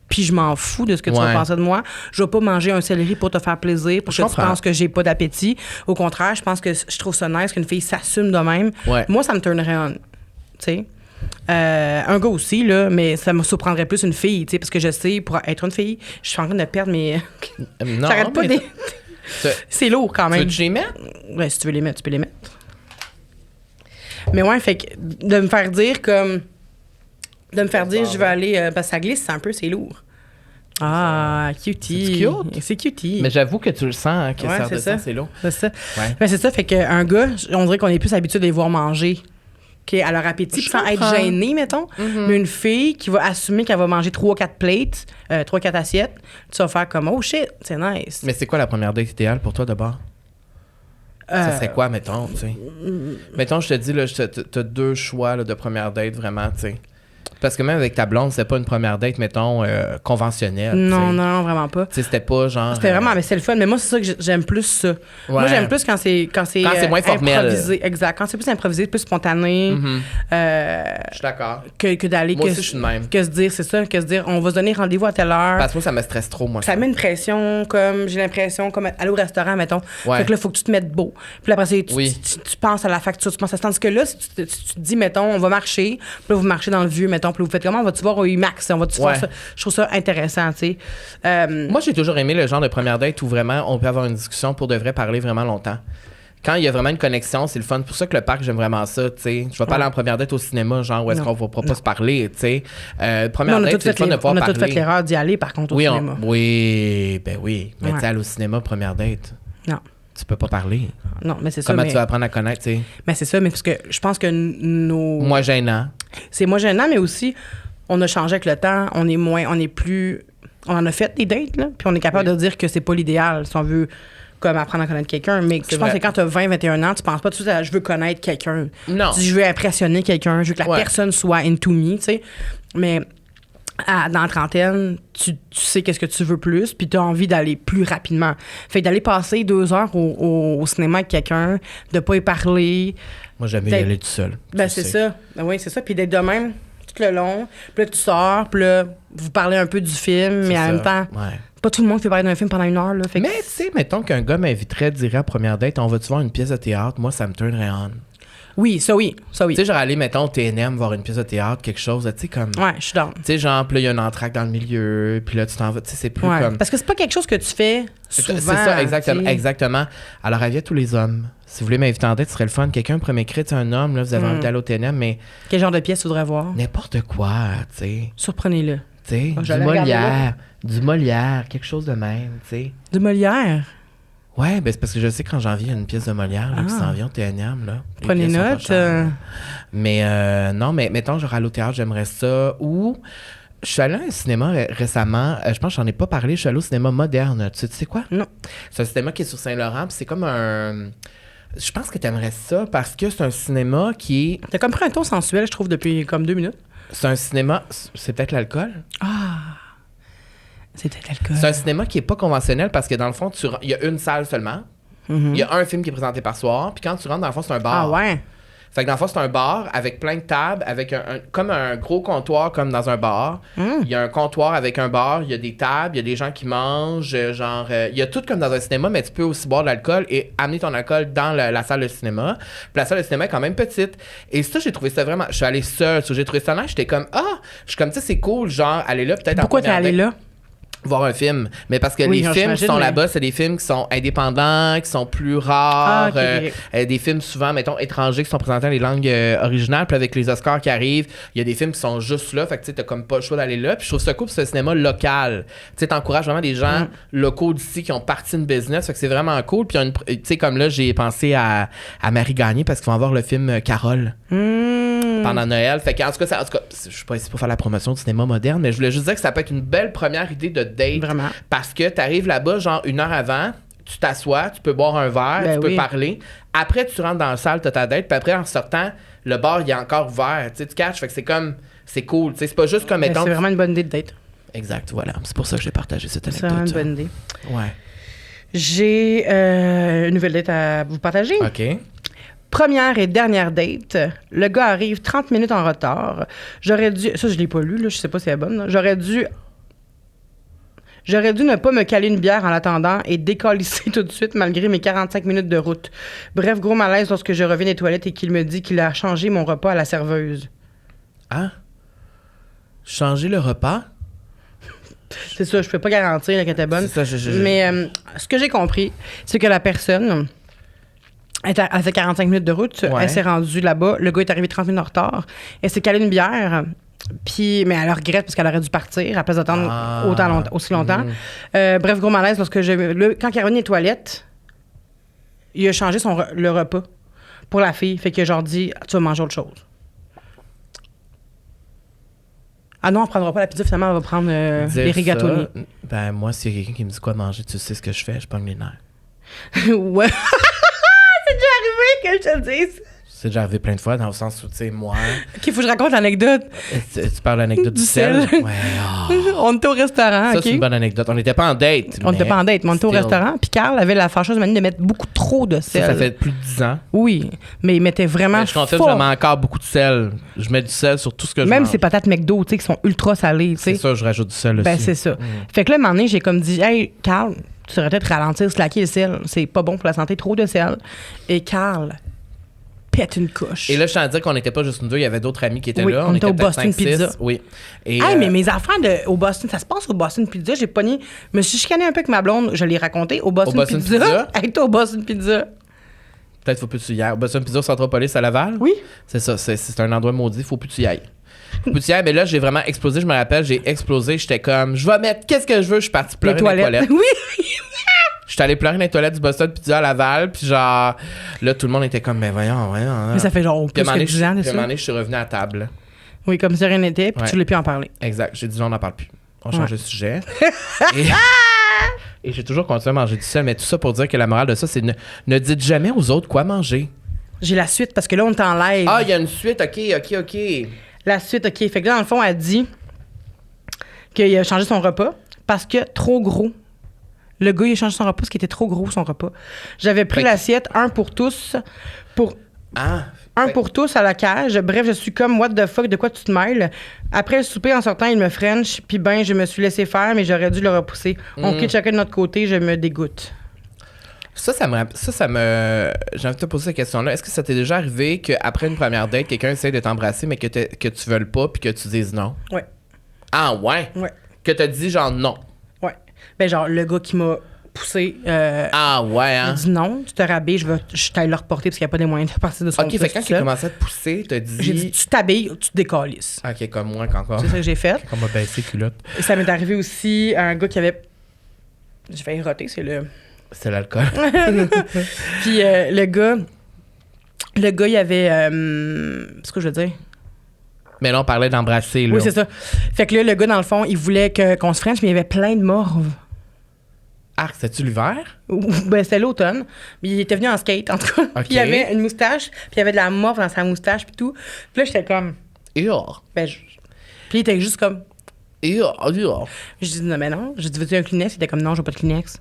puis je m'en fous de ce que tu vas Ouais. penser de moi. Je vais pas manger un céleri pour te faire plaisir, pour Je que tu comprends. penses que j'ai pas d'appétit. Au contraire, je pense que je trouve ça nice qu'une fille s'assume de même. Ouais. Moi, ça me turnerait on. Tu sais. Un gars aussi, là, mais ça me surprendrait plus une fille, tu sais, parce que je sais, pour être une fille, je suis en train de perdre mes. Non, J'arrête pas mais des. tu- C'est lourd quand Tu même. veux que je les mette? Ouais, si tu veux les mettre, tu peux les mettre. Mais ouais, fait que de me faire dire comme. De me faire dire, je vais aller. Parce que ça glisse un peu, c'est lourd. Ah, cutie. C'est cute. C'est cutie. Mais j'avoue que tu le sens, hein, que Ouais, ça c'est redescend, ça. c'est lourd. C'est ça. Ouais. Ben, c'est ça, fait qu'un gars, on dirait qu'on est plus habitué de les voir manger. À leur appétit, Je sans être comprends. gêné, mettons. Mais une fille qui va assumer qu'elle va manger 3-4 plates, 3-4 assiettes, tu vas faire comme, oh shit, c'est nice. Mais c'est quoi la première date idéale pour toi d'abord? Ça Euh, serait quoi, mettons, tu sais? Mettons, je te dis, là, t'as deux choix là, de première date, vraiment, tu sais. Parce que même avec ta blonde, c'était pas une première date, mettons, conventionnelle. Non, tu sais. non, vraiment pas. Tu sais, c'était pas genre. C'était vraiment, mais c'est le fun. Mais moi, c'est ça que j'aime plus ça. Moi, Ouais. j'aime plus quand c'est Quand c'est moins formel. improvisé. Exact. Quand c'est plus improvisé, plus spontané, Mhm. euh, Je suis d'accord. que d'aller Moi aussi, je suis de même. que se dire, c'est ça, que se dire, on va se donner rendez-vous à telle heure. Parce que moi, ça me stresse trop, moi. Ça met une pression, comme j'ai l'impression, comme aller au restaurant, mettons. Ouais. Fait que là, il faut que tu te mettes beau. Puis là, après, Oui. tu penses à la facture, tu penses à ça. Tandis que là, si tu te dis, mettons, on va marcher, puis là, vous marchez dans le vieux, mettons, puis là, vous faites comment? On va-tu voir au IMAX? On va-tu Ouais. faire ça? Je trouve ça intéressant, tu sais. Moi, j'ai toujours aimé le genre de première date où vraiment on peut avoir une discussion pour de vrai parler vraiment longtemps. Quand il y a vraiment une connexion, c'est le fun. C'est pour ça que le parc, j'aime vraiment ça, tu sais. Je vais pas aller en première date au cinéma, genre où est-ce Non. qu'on va pas se parler, tu sais. Nous, Première on a date, tous c'est le fait fun de pouvoir on a parler. tous fait l'erreur d'y aller, par contre, au Oui, cinéma. oui, ben oui. Mais Ouais. tu sais, aller au cinéma, première date, Non. tu peux pas parler. Non, mais c'est ça. Comment Mais, tu vas apprendre à connaître, tu sais? mais c'est ça, mais parce que je pense que nos. Moi, gênant. C'est moi gênant, mais aussi, on a changé avec le temps. On est plus. On en a fait des dates, là. Puis on est capable de dire que c'est pas l'idéal si on veut comme apprendre à connaître quelqu'un. Mais je pense vrai. que quand tu as 20-21 ans, tu penses pas tout de suite à je veux connaître quelqu'un. Non. Tu dis, je veux impressionner quelqu'un, je veux que la Ouais. personne soit into me, tu sais. Mais dans la trentaine, tu sais qu'est-ce que tu veux plus, puis tu as envie d'aller plus rapidement. Fait que d'aller passer 2 heures au cinéma avec quelqu'un, de pas y parler. Moi, j'aime mieux y Peut-être- aller tout seul. Ben, Tu c'est sais. ça. Ben oui, c'est ça. Puis d'être de même tout le long. Puis là, tu sors, puis là, vous parlez un peu du film, mais C'est en ça. même temps, Ouais. pas tout le monde peut parler d'un film pendant 1 heure. Là, fait que- Mais tu sais, mettons qu'un gars m'inviterait, dirait à première date, on va-tu voir une pièce de théâtre? Moi, ça me turnerait on. Oui, ça oui. Ça oui. Tu sais, genre aller, mettons, au TNM, voir une pièce de théâtre, quelque chose, tu sais, comme. Ouais, je suis down. Tu sais, genre, puis là, il y a un entracte dans le milieu, puis là, tu t'en vas, tu sais, c'est plus Ouais. comme. Parce que c'est pas quelque chose que tu fais souvent. C'est ça, exactement. tu sais. Exactement. Alors, avis à tous les hommes. Si vous voulez m'inviter en date, ce serait le fun. Quelqu'un pourrait m'écrire, tu sais, un homme, là, vous avez envie d'aller au TNM, mais Quel genre de pièce tu voudrais voir? n'importe quoi, tu sais. Surprenez-le. Tu sais, Ah, du j'allais regarder Molière, du Molière, quelque chose de même, tu sais. De Molière. Ouais, ben c'est parce que je sais qu'en janvier, il y a une pièce de Molière là, qui s'en vient au TNM. Là. Les Prenez pièces sont pas note. chères. Mais non, mais mettons, genre aller au théâtre, j'aimerais ça. Ou je suis allée à un cinéma récemment. Je pense que j'en ai pas parlé. Je suis allée au cinéma moderne. Tu sais quoi? Non. C'est un cinéma qui est sur Saint-Laurent. Puis c'est comme un. Je pense que tu aimerais ça parce que c'est un cinéma qui est. T'as comme pris un ton sensuel, je trouve, depuis comme 2 minutes. C'est un cinéma. C'est peut-être l'alcool? C'est peut-être l'alcool. C'est un cinéma qui est pas conventionnel parce que dans le fond, il y a une salle seulement. Il y a un film qui est présenté par soir. Puis quand tu rentres, dans le fond, c'est un bar. Ah ouais? Fait que dans le fond, c'est un bar avec plein de tables, avec comme un gros comptoir comme dans un bar. Il y a un comptoir avec un bar, il y a des tables, il y a des gens qui mangent, genre... il y a tout comme dans un cinéma, mais tu peux aussi boire de l'alcool et amener ton alcool dans la salle de cinéma. Puis la salle de cinéma est quand même petite. Et ça, j'ai trouvé ça vraiment... Je suis allé seul, j'ai trouvé ça nice. J'étais comme, je suis comme, tu sais, c'est cool, genre, aller là, peut-être Pourquoi en t'es première allé date. là? Voir un film. Mais parce que Oui, les films qui j'imagine, sont mais- là-bas, c'est des films qui sont indépendants, qui sont plus rares. Ah, ok, ok. Des films souvent, mettons, étrangers qui sont présentés dans les langues originales. Puis avec les Oscars qui arrivent, il y a des films qui sont juste là. Fait que tu sais, t'as comme pas le choix d'aller là. Puis je trouve ça cool, c'est un cinéma local. Tu sais, t'encourages vraiment des gens locaux d'ici qui ont parti une business. Fait que c'est vraiment cool. Puis tu sais, comme là, j'ai pensé à Marie Gagné parce qu'ils vont voir le film Carole. Pendant Noël. Fait qu'en tout cas, je suis pas ici pour faire la promotion du cinéma moderne, mais je voulais juste dire que ça peut être une belle première idée de date. Vraiment. Parce que t'arrives là-bas, genre 1 heure avant, tu t'assois, tu peux boire un verre, Ben tu peux oui. parler. Après, tu rentres dans la salle, t'as ta date, puis après, en sortant, le bar, il est encore ouvert. Tu sais, tu catches, fait que c'est comme, c'est cool. Tu sais, c'est pas juste comme Ben, étant. c'est vraiment une bonne idée de date. Exact, voilà. C'est pour ça que j'ai partagé cette C'est vraiment anecdote. une bonne idée. Ouais. J'ai une nouvelle date à vous partager. OK. Première et dernière date. Le gars arrive 30 minutes en retard. J'aurais dû... Ça, je l'ai pas lu, là. Je sais pas si elle est bonne. Là. J'aurais dû ne pas me caler une bière en l'attendant et décalisser tout de suite malgré mes 45 minutes de route. Bref, gros malaise lorsque je reviens des toilettes et qu'il me dit qu'il a changé mon repas à la serveuse. Ah? Changer le repas? C'est ça, je peux pas garantir qu'elle était bonne. C'est ça, Mais ce que j'ai compris, c'est que la personne... Elle a fait 45 minutes de route. Ouais. Elle s'est rendue là-bas. Le gars est arrivé 30 minutes en retard. Elle s'est calée une bière. Puis, mais elle regrette parce qu'elle aurait dû partir à place d'attendre aussi longtemps. Bref, gros malaise lorsque quand il est revenu des toilettes, il a changé le repas pour la fille. Fait qu'il a genre dit tu vas manger autre chose. Ah non, on prendra pas la pizza, finalement, on va prendre les rigatoni. Ça, ben, moi, s'il y a quelqu'un qui me dit quoi manger, tu sais ce que je fais, je pogne les nerfs. Ouais. C'est déjà arrivé que je te le dise. C'est déjà arrivé plein de fois, dans le sens où, tu sais, moi. OK, faut que je raconte l'anecdote. Tu parles de l'anecdote du sel? Ouais. On était au restaurant, Ça, OK? c'est une bonne anecdote. On n'était pas en date. On n'était pas en date, mais on était au still. restaurant. Puis Carl avait la fâcheuse manie de mettre beaucoup trop de sel. Ça fait plus de 10 ans. Oui, mais il mettait vraiment Mais je confirme, fort. je mets encore beaucoup de sel. Je mets du sel sur tout ce que je Même mange. ces patates McDo, tu sais, qui sont ultra salées, tu sais. C'est ça, je rajoute du sel aussi. Ben, c'est ça. Fait que là, à un moment donné, j'ai comme dit, hey, Carl, tu devrais peut-être ralentir, slacker le sel. C'est pas bon pour la santé, trop de sel. Et Carl pète une couche. Et là, je tiens à dire qu'on n'était pas juste nous deux, il y avait d'autres amis qui étaient Oui, là. on était au peut-être Boston 5, 6. Pizza. Oui. Et, Hey, mais mes affaires au Boston, ça se passe au Boston Pizza. J'ai pogné, me suis chicanée un peu avec ma blonde, je l'ai raconté, au Boston, Boston Pizza. Pizza? Hey, toi, au Boston Pizza. Peut-être faut plus que tu y ailles. Boston Pizza, Centropolis à Laval? Oui. C'est ça, c'est un endroit maudit, faut plus que tu y ailles. Faut plus que tu y ailles, mais là, j'ai vraiment explosé. Je me rappelle, j'ai explosé. J'étais comme, je vais mettre qu'est-ce que je veux. Je suis parti pleurer Les dans les toilettes. toilettes. Oui. Je suis allé pleurer dans les toilettes du Boston Pizza à Laval. Puis genre, là, tout le monde était comme, ben voyons. Mais ça fait genre Puis plus à un que moment donné, 10 ans de puis à un moment ça. donné, je suis revenu à table. Oui, comme si rien n'était, puis Ouais. tu voulais plus en parler. Exact. J'ai dit, on n'en parle plus. On change de sujet. Et j'ai toujours continué à manger du sel. Mais tout ça pour dire que la morale de ça, c'est ne dites jamais aux autres quoi manger. J'ai la suite, parce que là, on est en live. Ah, il y a une suite. OK. La suite, OK. Fait que là, dans le fond, elle dit qu'il a changé son repas parce que trop gros. Le gars, il a changé son repas parce qu'il était trop gros, son repas. J'avais pris Fait que- l'assiette, un pour tous, Ah. un pour tous à la cage. Bref, je suis comme, what the fuck, de quoi tu te mêles? Après le souper, en sortant, il me french, puis ben, je me suis laissé faire, mais j'aurais dû le repousser. On quitte chacun de notre côté, je me dégoûte. Ça me. J'ai envie de te poser cette question-là. Est-ce que ça t'est déjà arrivé qu'après une première date, quelqu'un essaie de t'embrasser, mais que tu veuilles pas, puis que tu dises non? Ouais. Ah, ouais? Ouais. Que t'as dit genre non. Ouais. Ben, genre, le gars qui m'a poussé, Ah, ouais, il a hein? dit non, tu te rhabilles, je t'aille le reporter parce qu'il n'y a pas des moyens de partir de son Ok, fait que quand il a commencé à te pousser, t'as dit. J'ai dit, tu t'habilles, tu te décalisses. Ok, comme moi, encore. C'est ça que j'ai fait. Comme m'a baissé culotte. Et ça m'est arrivé aussi à un gars qui avait. J'ai failli roter, c'est le. C'est l'alcool. Puis le gars, il avait. C'est ce que je veux dire? Mais là, on parlait d'embrasser, là. Oui, c'est ça. Fait que là, le gars, dans le fond, il voulait qu'on se french, mais il y avait plein de morves. Ah, c'était-tu l'hiver? Ben, c'était l'automne. Mais il était venu en skate, en tout cas. Ok. Puis il avait une moustache, puis il y avait de la morve dans sa moustache, puis tout. Puis là, j'étais comme. Puis Ben, Puis il était juste comme. Puis Je dis, non, mais non. Je dis, veux-tu un Kleenex? Il était comme, non, je veux pas de Kleenex.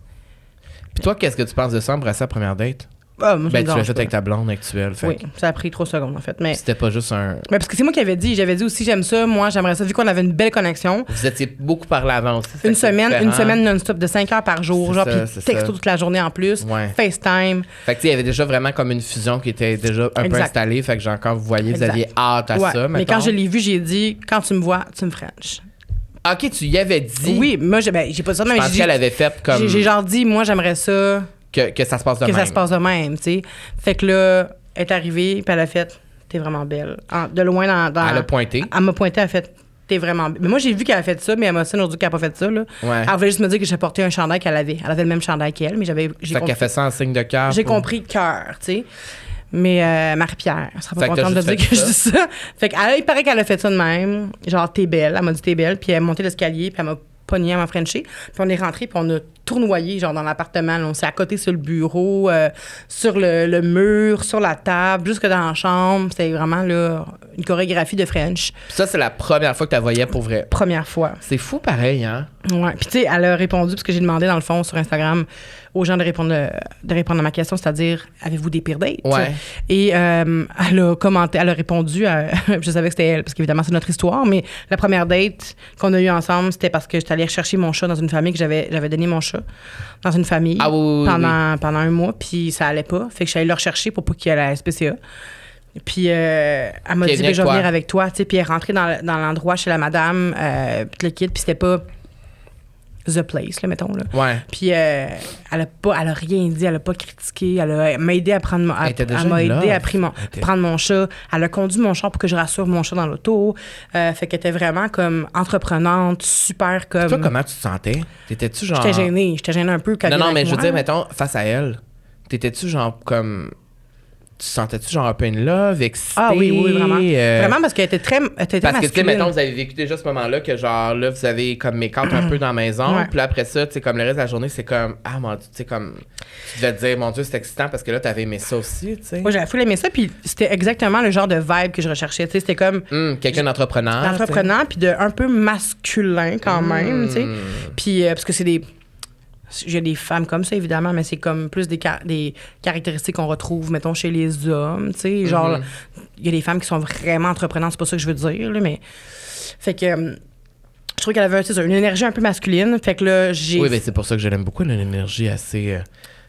toi, qu'est-ce que tu penses de ça, embrasser à la première date? Ah, moi, ça Ben, me tu l'as dérange fait pas. avec ta blonde actuelle. Fait Oui, que ça a pris 3 secondes, en fait. Mais c'était pas juste un. parce que c'est moi qui avais dit. J'avais dit aussi, j'aime ça. Moi, j'aimerais ça. Vu qu'on avait une belle connexion, Vous étiez beaucoup parlé avant aussi. une semaine non-stop de 5 heures par jour. C'est Genre, ça, puis c'est texto ça. toute la journée en plus. Ouais. FaceTime. Fait que tu sais, il y avait déjà vraiment comme une fusion qui était déjà un peu Exact. installée. Fait que j'ai encore, vous voyez, vous Exact. aviez hâte à Ouais. ça. Mais mettons. quand je l'ai vu, j'ai dit, quand tu me vois, tu me french. Ok, tu y avais dit. Oui, moi, j'ai pas dit ça, Je mais pense qu'elle avait fait comme. j'ai genre dit, moi, j'aimerais ça Que ça se passe de que même. ça se passe de même, tu sais. Fait que là, elle est arrivée, puis elle a fait, t'es vraiment belle. De loin dans Elle a pointé. Elle m'a pointé, elle a fait, t'es vraiment belle. Mais moi, j'ai vu qu'elle a fait ça, mais elle m'a aussi dit qu'elle a pas fait ça, là. Ouais. Elle voulait juste me dire que j'ai porté un chandail qu'elle avait. Elle avait le même chandail qu'elle, mais j'ai Fait compris. qu'elle fait ça en signe de cœur. J'ai pour- compris cœur, tu sais. Mais Marie-Pierre, elle sera Fait pas que t'as contente de juste dire fait que je dis ça. Fait qu'il paraît qu'elle a fait ça de même. Genre, t'es belle. Elle m'a dit t'es belle. Puis elle est montée l'escalier, puis elle m'a pogné à ma Frenchie. Puis on est rentré, puis on a tournoyé, genre, dans l'appartement. Là. On s'est accoté sur le bureau, sur le mur, sur la table, jusque dans la chambre. C'était vraiment, là, une chorégraphie de French. Puis ça, c'est la première fois que tu la voyais pour vrai. Première fois. C'est fou pareil, hein? Ouais. Puis, tu sais, elle a répondu, parce que j'ai demandé, dans le fond, sur Instagram, aux gens de répondre à ma question, c'est-à-dire, avez-vous des pires dates? Ouais. Et elle a commenté, elle a répondu, je savais que c'était elle, parce qu'évidemment, c'est notre histoire, mais la première date qu'on a eue ensemble, c'était parce que j'étais allée chercher mon chat dans une famille, que j'avais donné mon chat dans une famille pendant un mois, puis ça allait pas. Fait que je suis allée le rechercher pour pas qu'il y ait la SPCA. Puis elle m'a dit, je vais venir avec toi, tu sais, puis elle est rentrée dans l'endroit chez la madame, puis le kid, puis c'était pas The Place, là, mettons, là. Ouais. Puis elle a rien dit, elle a pas critiqué, elle m'a aidé à prendre prendre mon chat, elle a conduit mon chat pour que je rassure mon chat dans l'auto. Fait qu'elle était vraiment comme entreprenante, super comme... Toi, comment tu te sentais? T'étais-tu genre... J'étais gênée un peu quand elle Non, était mais avec je veux moi. dire, mettons, face à elle, t'étais-tu genre comme... Tu sentais-tu genre un peu in love, excitée? Ah oui, vraiment. Vraiment, parce qu'elle était très parce que, tu sais, masculine. mettons, vous avez vécu déjà ce moment-là que, genre, là, vous avez comme make-out un peu dans la maison. Ouais. Puis là, après ça, tu sais, comme le reste de la journée, c'est comme, ah, mon Dieu, tu sais, comme, tu devais te dire, mon Dieu, c'est excitant parce que là, t'avais aimé ça aussi, tu sais. Moi, j'avais full aimé ça, puis c'était exactement le genre de vibe que je recherchais. Tu sais, c'était comme Quelqu'un d'entrepreneur. entreprenant, puis de un peu masculin quand même, tu sais. Puis parce que c'est des... J'ai des femmes comme ça, évidemment, mais c'est comme plus des caractéristiques qu'on retrouve, mettons, chez les hommes, tu sais. Genre, il y a des femmes qui sont vraiment entreprenantes, c'est pas ça que je veux dire, là, mais... Fait que... je trouve qu'elle avait une énergie un peu masculine, fait que là, j'ai... Oui, mais c'est pour ça que je l'aime beaucoup, elle a une énergie assez...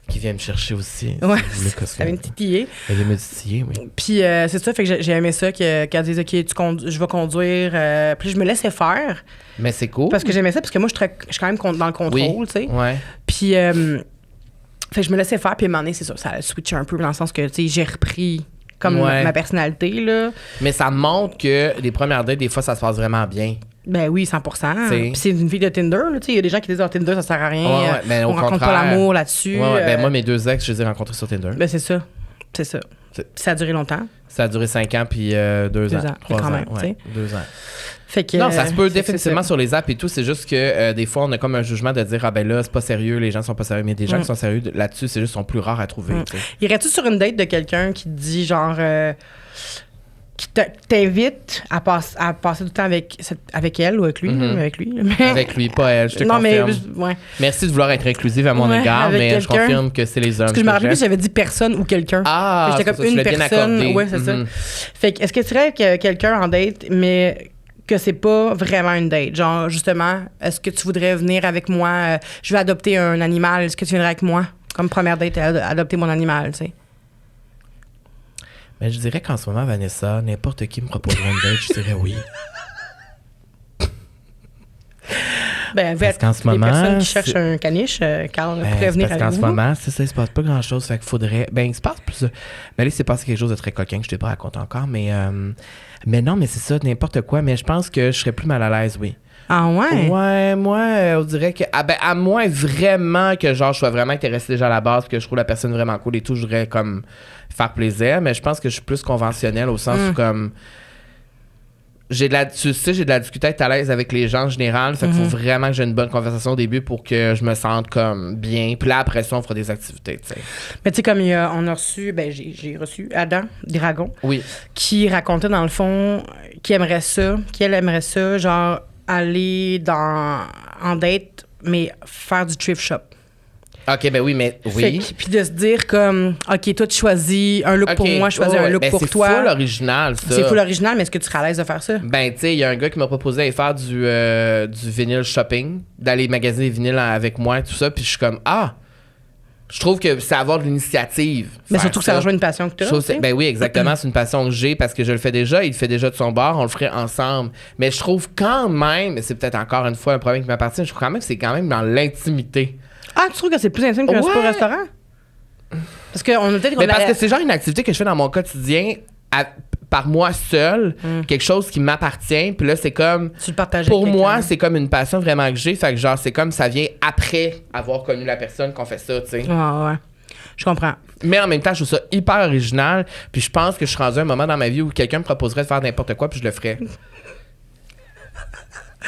qui vient me chercher aussi. Ouais, Si ça vient me titiller. Elle vient me titiller, oui. Puis c'est ça, fait que j'ai aimé ça, qu'elle dise, OK, je vais conduire. Puis je me laissais faire. Mais c'est cool. Parce que j'aimais ça, parce que moi, je suis quand même dans le contrôle, tu sais. Ouais. Puis, fait que je me laissais faire, puis à un moment donné, c'est ça, ça a switché un peu dans le sens que, tu sais, j'ai repris comme ma personnalité, là. Mais ça montre que les premières dates, des fois, ça se passe vraiment bien. Ben oui, 100%. Puis c'est une fille de Tinder, là, tu sais. Il y a des gens qui disent, Tinder, ça sert à rien. Ouais, ben, on rencontre pas l'amour là-dessus. Ouais, ben moi, mes 2 ex, je les ai rencontrés sur Tinder. Ben c'est ça. C'est ça. Ça a duré longtemps. Ça a duré 5 ans, puis 2 ans. 3 quand ans. même, Ouais, 2 ans. Fait que, non, ça se peut c'est définitivement ça. sur les apps et tout. C'est juste que des fois, on a comme un jugement de dire, ah ben là, c'est pas sérieux, les gens sont pas sérieux. Mais des gens qui sont sérieux là-dessus, c'est juste sont plus rares à trouver. Tu sais. Irais-tu sur une date de quelqu'un qui te dit, genre, qui t'invite à passer du temps avec elle ou avec lui? Avec lui. Mais... Avec lui, pas elle, je te non, confirme. mais, ouais. Merci de vouloir être inclusive à mon égard, avec mais je quelqu'un. confirme que c'est les hommes. Parce que je me rappelle plus si j'avais dit personne ou quelqu'un. Ah, j'étais c'est comme ça, tu une l'as bien personne. accordé. Ouais, c'est ça. Fait que, est-ce que tu serais quelqu'un en date, mais que c'est pas vraiment une date? Genre, justement, est-ce que tu voudrais venir avec moi? Je vais adopter un animal. Est-ce que tu viendrais avec moi? Comme première date, adopter mon animal, tu sais. Mais je dirais qu'en ce moment, Vanessa, n'importe qui me proposerait une date, je dirais oui. Ben, Parce qu'en ce moment, les personnes qui cherchent un caniche, Carl pourrait venir parce avec qu'en vous. ce moment, ça, il se passe pas grand-chose. Fait qu'il faudrait... Ben, il se passe plus... Ben là, il s'est passé quelque chose de très coquin que je t'ai pas raconté encore, mais non, mais c'est ça, n'importe quoi. Mais je pense que je serais plus mal à l'aise, oui. Ah ouais? Ouais, moi, on dirait que... Ah ben, à moins vraiment que, genre, je sois vraiment intéressé déjà à la base, que je trouve la personne vraiment cool et tout, je voudrais, comme, faire plaisir. Mais je pense que je suis plus conventionnelle au sens où, comme... Tu sais, j'ai de la difficulté à être à l'aise avec les gens en général. Fait qu'il faut vraiment que j'ai une bonne conversation au début pour que je me sente comme bien. Puis là, après ça, on fera des activités, tu sais. Mais tu sais, comme on a reçu, j'ai reçu Adam Dragon, Oui. qui racontait dans le fond qu'elle aimerait ça, genre aller en date, mais faire du thrift shop. OK, ben oui, mais oui. Puis de se dire comme, OK, toi, tu choisis un look pour moi, je choisis un look pour toi. C'est full original, ça. C'est full original, mais est-ce que tu serais à l'aise de faire ça? Ben, tu sais, il y a un gars qui m'a proposé d'aller faire du vinyle shopping, d'aller magasiner des vinyles avec moi et tout ça. Puis je suis comme, je trouve que c'est avoir de l'initiative. Mais surtout que ça rejoint une passion que tu as. Ben oui, exactement. C'est une passion que j'ai parce que je le fais déjà. Il le fait déjà de son bord. On le ferait ensemble. Mais je trouve quand même, et c'est peut-être encore une fois un problème qui m'appartient, je trouve quand même que c'est quand même dans l'intimité. Ah, tu trouves que c'est plus intime qu'un super restaurant? Parce qu'on a peut-être... Mais parce que c'est genre une activité que je fais dans mon quotidien par moi seul, quelque chose qui m'appartient. Puis là, c'est comme... Tu le partages pour avec moi, quelqu'un. c'est comme une passion vraiment que j'ai. Fait que genre, c'est comme ça vient après avoir connu la personne qu'on fait ça, tu sais. Ouais. Je comprends. Mais en même temps, je trouve ça hyper original. Puis je pense que je suis rendu à un moment dans ma vie où quelqu'un me proposerait de faire n'importe quoi, puis je le ferais.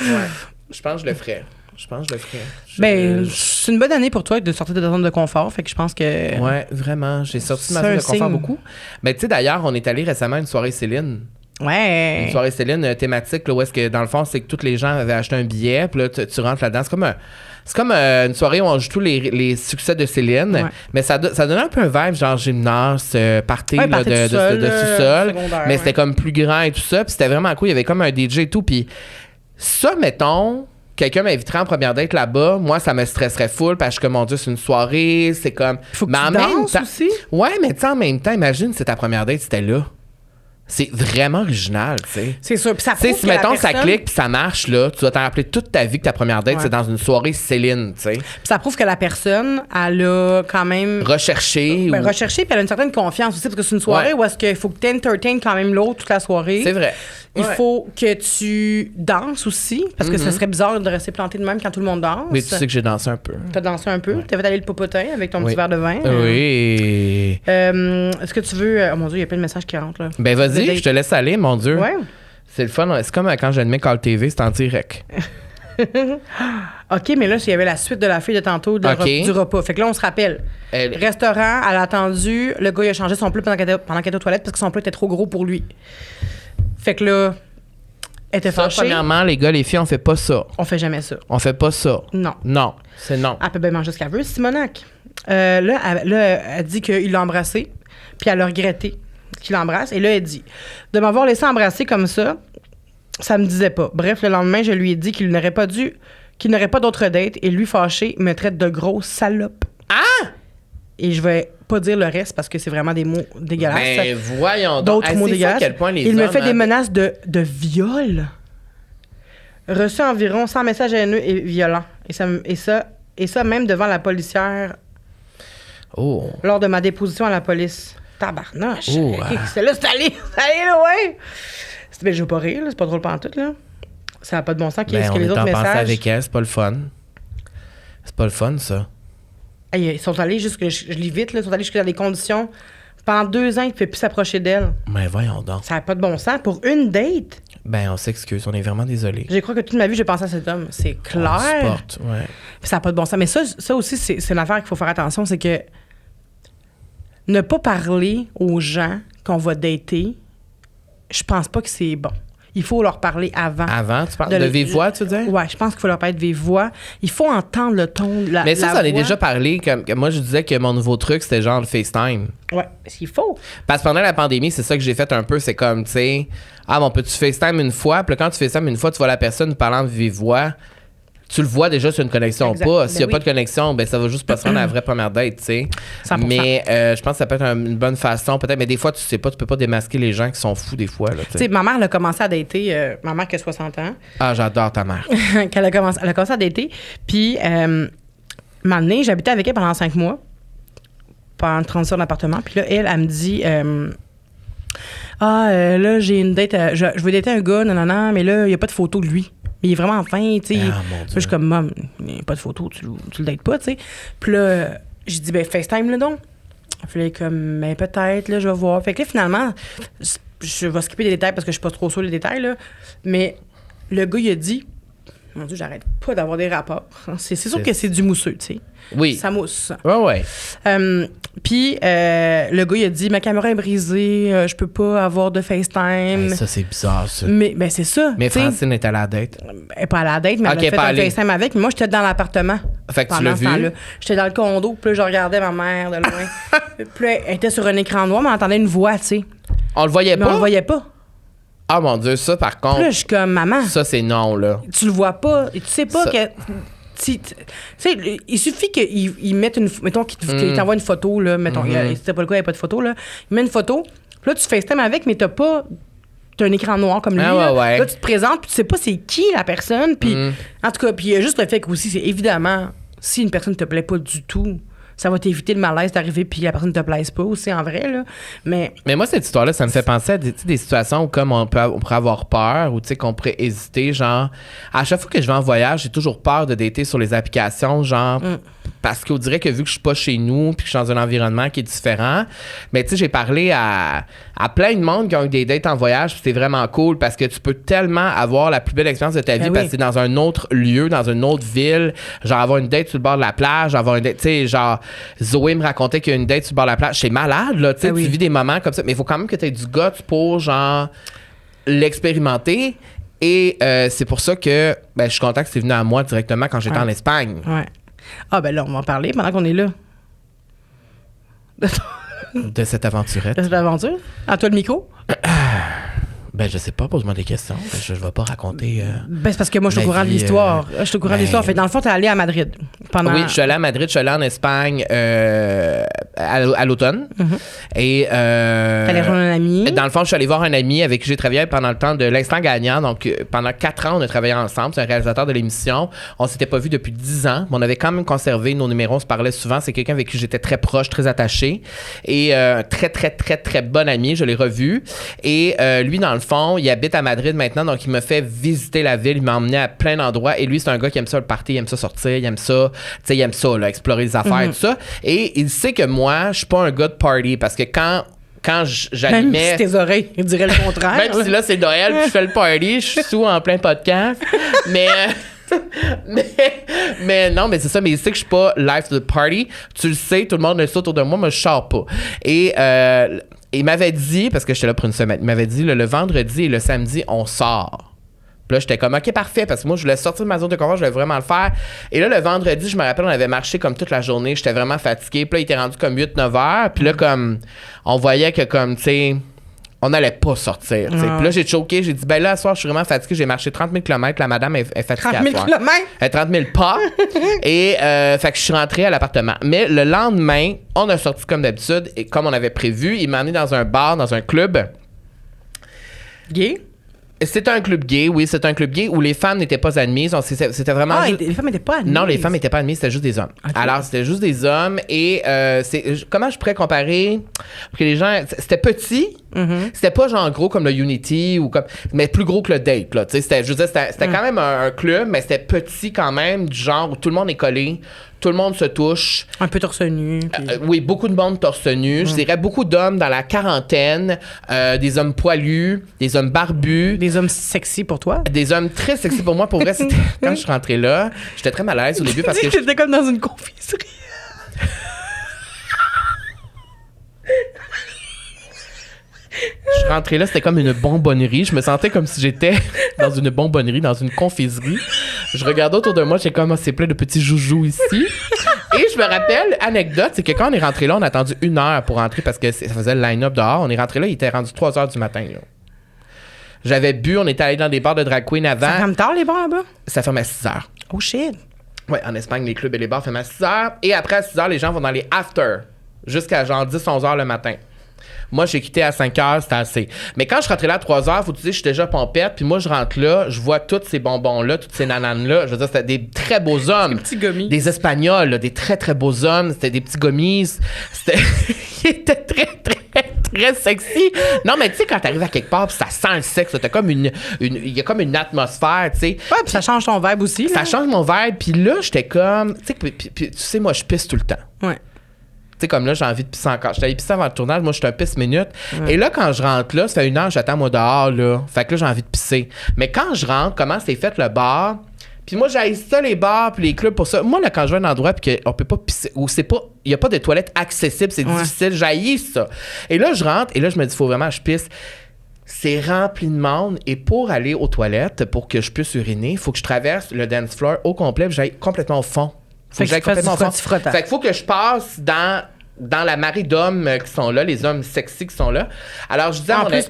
Ouais. Je pense que je le ferais. Je pense que je le ferais. Ben, c'est une bonne année pour toi de sortir de ta zone de confort. Fait que je pense que. Ouais, vraiment. J'ai sorti de ma C'est zone un de confort signe. beaucoup. Mais tu sais, d'ailleurs, on est allé récemment à une soirée Céline. Ouais. Une soirée Céline thématique, là, où est-ce que, dans le fond, c'est que tous les gens avaient acheté un billet, puis là, tu rentres là-dedans. C'est comme une soirée où on joue tous les succès de Céline, Ouais. mais ça donnait un peu un vibe, genre gymnase, party, Ouais, là, party de tout seul, sous-sol. secondaire, Mais ouais. c'était comme plus grand et tout ça, puis c'était vraiment cool. Il y avait comme un DJ et tout, puis ça, mettons. Quelqu'un m'inviterait en première date là-bas, moi, ça me stresserait full parce que, je suis comme, mon Dieu, c'est une soirée, c'est comme. Faut que mais tu en même danses temps. aussi. Ouais, mais tu sais, en même temps, imagine si ta première date, c'était là. C'est vraiment original, tu sais. C'est sûr. Puis ça Tu sais, prouve si que la mettons ça personne- clique puis ça marche, là, tu vas t'en rappeler toute ta vie que ta première date, Ouais. c'est dans une soirée Céline, tu sais. Puis ça prouve que la personne, elle a quand même. Recherché. Ben, ou... recherché, puis elle a une certaine confiance aussi, parce que c'est une soirée Ouais. où est-ce qu'il faut que tu entertaines quand même l'autre toute la soirée. C'est vrai. Il Ouais. faut que tu danses aussi, parce que ça serait bizarre de rester planté de même quand tout le monde danse. Mais tu sais que j'ai dansé un peu. T'as dansé un peu, t'as fait aller le popotin avec ton Oui. petit verre de vin. Oui. Est-ce que tu veux. Oh mon Dieu, il y a plein de messages qui rentrent là. Ben The vas-y, date. je te laisse aller, mon Dieu. Ouais. C'est le fun. C'est comme quand j'animais Call TV, c'est en direct. OK, mais là, il y avait la suite de la fille de tantôt OK. du repas. Fait que là, on se rappelle. Restaurant, elle a attendu. Le gars, il a changé son plat pendant qu'elle était aux toilettes parce que son plat était trop gros pour lui. Fait que là, elle était Ça, fâchée. premièrement, les gars, les filles, on fait pas ça. On fait jamais ça. On fait pas ça. Non. Non, c'est non. Elle peut bien manger ce qu'elle veut, Simonac. Elle dit qu'il l'a embrassé, puis elle a regretté qu'il l'embrasse. Et là, elle dit de m'avoir laissé embrasser comme ça me disait pas. Bref, le lendemain, je lui ai dit qu'il n'aurait pas d'autre date, et lui, fâché, me traite de grosse salope. Ah! Et je vais pas dire le reste parce que c'est vraiment des mots dégueulasses. Ben voyons donc. D'autres Hey, mots c'est fou à dégueulasses. quel point les Il me hommes, fait des hein, menaces de viol. Reçu environ 100 messages haineux et violents. Et ça même devant la policière Oh. lors de ma déposition à la police. Tabarnache. Oh, C'est là, c'est allé loin. Ben, je veux pas rire, là, c'est pas drôle pantoute, là. Ça n'a pas de bon sens qu'il y ait Ben, ce on que les est autres en pensée messages. avec elle, c'est pas le fun. C'est pas le fun, ça. Hey, ils sont allés jusque, je lis vite, là, ils sont allés jusque dans des conditions. Pendant 2 ans, il ne fait plus s'approcher d'elle. Ben voyons donc. Ça n'a pas de bon sens. Pour une date, Ben on s'excuse, on est vraiment désolé. j'ai cru que toute ma vie, j'ai pensé à cet homme. C'est On clair. supporte, ouais. Puis ça n'a pas de bon sens. Mais ça aussi, c'est une affaire qu'il faut faire attention, c'est que ne pas parler aux gens qu'on va dater, je pense pas que c'est bon. Il faut leur parler avant. Avant, tu parles de vive voix, tu veux dire? Ouais, je pense qu'il faut leur parler de vive voix. Il faut entendre le ton, Mais ça, la j'en ai voix. déjà parlé. Que moi, je disais que mon nouveau truc, c'était genre le FaceTime. Ouais, il faut. Parce que pendant la pandémie, c'est ça que j'ai fait un peu. C'est comme, tu sais, ah, bon, peux-tu FaceTime une fois? Puis là, quand tu FaceTime une fois, tu vois la personne parlant de vive voix. Tu le vois déjà sur une connexion Exact. ou pas. Ben S'il n'y a oui. pas de connexion, ben ça va juste pas se rendre à la vraie première date, tu sais. 100%. Mais je pense que ça peut être une bonne façon, peut-être. Mais des fois, tu sais pas, tu peux pas démasquer les gens qui sont fous des fois, là, tu Tu sais. sais, ma mère, elle a commencé à dater, ma mère qui a 60 ans, Ah, j'adore ta mère. elle a commencé à dater. Puis, un moment donné, j'habitais avec elle pendant 5 mois, pendant une transition d'appartement. Puis là, elle me dit là, j'ai une date, je veux dater un gars, non, mais là, il n'y a pas de photo de lui. Mais il est vraiment fin, tu sais. Ah, mon Dieu. Puis je suis comme, Mom, il n'y a pas de photo, tu le dates pas, tu sais. Puis là, j'ai dit, ben, FaceTime, là, donc. Puis là, comme, ben, peut-être, là, je vais voir. Fait que là, finalement, je vais skipper les détails parce que je suis pas trop sûre des détails, là. Mais le gars, il a dit, mon Dieu, j'arrête pas d'avoir des rapports. C'est sûr que c'est du mousseux, tu sais. Oui. Ça mousse. Ouais, ouais. Puis le gars, il a dit, ma caméra est brisée, je peux pas avoir de FaceTime. Hey, ça, c'est bizarre, ça. Mais ben, c'est ça. Mais tu sais. Francine est à la date. Elle est pas à la date, mais Ok, elle a fait pas un allée. FaceTime avec. Mais moi, j'étais dans l'appartement. Fait que tu pendant l'as ce vu. temps-là. J'étais dans le condo, puis là, je regardais ma mère de loin. Puis là, elle était sur un écran noir, mais on entendait une voix, tu sais. On le voyait Mais pas? on le voyait pas. Ah, mon Dieu, ça, par Puis là, contre, je suis comme, maman, ça, c'est non, là. tu le vois pas. Et tu sais pas Ça- que. Tu sais, il suffit qu'ils mettent une. Mettons qu'ils t'envoient une photo, là. Mettons, c'était pas le cas, il n'y a pas de photo, là. Il met une photo, puis là, tu FaceTime avec, mais t'as pas. T'as un écran noir comme lui. Ah, là. ouais, ouais. Là, tu te présentes, puis tu sais pas c'est qui la personne. Puis, en tout cas, puis il y a juste le fait que aussi, c'est évidemment, si une personne te plaît pas du tout, Ça va t'éviter le malaise d'arriver puis la personne ne te plaise pas aussi, en vrai, là. Mais moi, cette histoire-là, ça me fait penser à des situations où comme on pourrait avoir peur ou qu'on pourrait hésiter. Genre, à chaque fois que je vais en voyage, j'ai toujours peur de dater sur les applications, genre, parce qu'on dirait que vu que je suis pas chez nous puis que je suis dans un environnement qui est différent, mais tu sais, j'ai parlé à plein de monde qui ont eu des dates en voyage puis c'est vraiment cool parce que tu peux tellement avoir la plus belle expérience de ta vie parce que c'est dans un autre lieu, dans une autre ville, genre avoir une date sur le bord de la plage, avoir une date, tu sais, genre Zoé me racontait qu'il y a une date sur le bord de la plage. C'est malade, là. Tu sais, tu vis des moments comme ça. Mais il faut quand même que tu aies du guts pour, genre, l'expérimenter. Et c'est pour ça que je suis content que c'est venu à moi directement quand j'étais en Espagne. Ouais. Ah, ben là, on va en parler pendant qu'on est là. De cette aventurette. De cette aventure. À toi le micro. Je sais pas, pose-moi des questions. Je vais pas raconter. C'est parce que moi, je suis au courant de l'histoire. Je suis au courant de l'histoire. Fait, dans le fond, t'es allé à Madrid. Oui, je suis allé à Madrid, je suis allé en Espagne à l'automne. Et. T'es allé voir un ami. Dans le fond, je suis allé voir un ami avec qui j'ai travaillé pendant le temps de l'Instant Gagnant. Donc, pendant 4 ans, on a travaillé ensemble. C'est un réalisateur de l'émission. On s'était pas vu depuis 10 ans, mais on avait quand même conservé nos numéros. On se parlait souvent. C'est quelqu'un avec qui j'étais très proche, très attaché. Et un très, très, très, très bon ami. Je l'ai revu. Et lui, dans le fond, il habite à Madrid maintenant, donc il me fait visiter la ville, il m'a emmené à plein d'endroits et lui, c'est un gars qui aime ça le party, il aime ça sortir, il aime ça, tu sais, il aime ça, là, explorer les affaires et tout ça. Et il sait que moi, je suis pas un gars de party parce que quand j'animais... Même si tes oreilles, il dirait le contraire. Même si là, c'est Noël puis je fais le party, je suis sous en plein podcast, mais... mais non, mais c'est ça, mais il sait que je suis pas live to the party. Tu le sais, tout le monde le sait autour de moi, mais je sors pas. Et il m'avait dit, parce que j'étais là pour une semaine, il m'avait dit le vendredi et le samedi, on sort. Puis là, j'étais comme, OK, parfait, parce que moi, je voulais sortir de ma zone de confort, je voulais vraiment le faire. Et là, le vendredi, je me rappelle, on avait marché comme toute la journée, j'étais vraiment fatigué. Puis là, il était rendu comme 8-9 heures. Puis là, comme, on voyait que comme, tu sais, on n'allait pas sortir. Puis là, j'ai choqué. J'ai dit, là, ce soir, je suis vraiment fatigué. J'ai marché 30 000 km. La madame est fatiguée 30 000 km? 30 000 pas. Et fait que je suis rentré à l'appartement. Mais le lendemain, on a sorti comme d'habitude. Et comme on avait prévu, il m'a emmené dans un bar, dans un club. Gay? C'était un club gay, oui, c'était un club gay où les femmes n'étaient pas admises. Donc, c'était vraiment. Les femmes n'étaient pas admises? Non, les femmes n'étaient pas admises, c'était juste des hommes. Okay. Alors, c'était juste des hommes et comment je pourrais comparer? Parce que les gens. C'était petit, c'était pas genre gros comme le Unity ou comme. Mais plus gros que le Date, là. Tu sais, c'était quand même un club, mais c'était petit quand même, du genre où tout le monde est collé. Tout le monde se touche. Un peu torse nu. Oui, beaucoup de monde torse nu. Je dirais beaucoup d'hommes dans la quarantaine, des hommes poilus, des hommes barbus. Des hommes sexy pour toi? Des hommes très sexy pour moi. Pour vrai, c'était, quand je suis rentrée là, j'étais très mal à l'aise au début parce que... J'étais comme dans une confiserie. Je suis rentrée là, c'était comme une bonbonnerie. Je me sentais comme si j'étais dans une bonbonnerie, dans une confiserie. Je regardais autour de moi, j'étais comme, c'est plein de petits joujoux ici. Et je me rappelle, anecdote, c'est que quand on est rentré là, on a attendu 1 heure pour rentrer parce que ça faisait le line-up dehors. On est rentré là, il était rendu 3 heures du matin. Là. J'avais bu, on était allé dans des bars de drag queen avant. Ça ferme tard, les bars là-bas? Ça ferme à 6 heures. Oh shit! Ouais, en Espagne, les clubs et les bars ferment à 6 heures. Et après, à 6 heures, les gens vont dans les after jusqu'à genre 10-11 heures le matin. Moi, j'ai quitté à 5 heures, c'était assez. Mais quand je rentrais là à 3 heures, faut que tu dises, je suis déjà pompette, puis moi, je rentre là, je vois tous ces bonbons-là, toutes ces nananes-là. Je veux dire, c'était des très beaux hommes. Des petits gommis. Des Espagnols, là, des très, très beaux hommes. C'était des petits gommis. C'était... Ils étaient très, très, très sexy. Non, mais tu sais, quand t'arrives à quelque part, pis ça sent le sexe, t'as comme il y a comme une atmosphère, tu sais. Ouais, puis ça change ton vibe aussi. Ça change mon vibe, puis là, j'étais comme... Tu sais, puis tu sais, moi, je pisse tout le temps. Ouais. Tu sais, comme là, j'ai envie de pisser encore. J'étais allé pisser avant le tournage. Moi, je suis un pisse minute. Ouais. Et là, quand je rentre là, ça fait 1 heure, j'attends moi dehors, là. Fait que là, j'ai envie de pisser. Mais quand je rentre, comment c'est fait le bar? Puis moi, j'haïs ça, les bars puis les clubs pour ça. Moi, là, quand je vais à un endroit puis qu'on peut pas pisser, ou c'est pas... Il y a pas de toilettes accessibles, c'est difficile. J'haïs ça. Et là, je rentre, et là, je me dis, faut vraiment que je pisse. C'est rempli de monde. Et pour aller aux toilettes, pour que je puisse uriner, il faut que je traverse le dance floor au complet, puis j'aille complètement au fond. Fait que Fait qu'il faut que je passe dans la marée d'hommes qui sont là, les hommes sexy qui sont là. Alors, je disais à mon ami...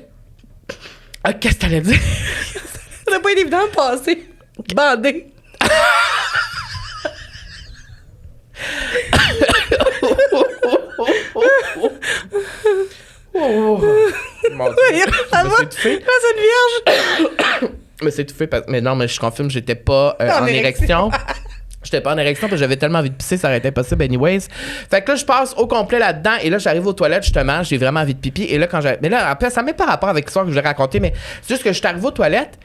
qu'est-ce que t'allais dire? Ça n'a pas été évident de passer. Bandé. Oh, mon Dieu. Ça va? C'est une vierge. Mais c'est étouffé. Mais non, mais je confirme, j'étais pas en érection. J'étais pas en érection parce que j'avais tellement envie de pisser, ça aurait été impossible anyways. Fait que là, je passe au complet là-dedans et là, j'arrive aux toilettes justement, j'ai vraiment envie de pipi. Et là, mais là, après, ça n'a même pas rapport avec l'histoire que je vais raconter, mais c'est juste que je suis arrivé aux toilettes,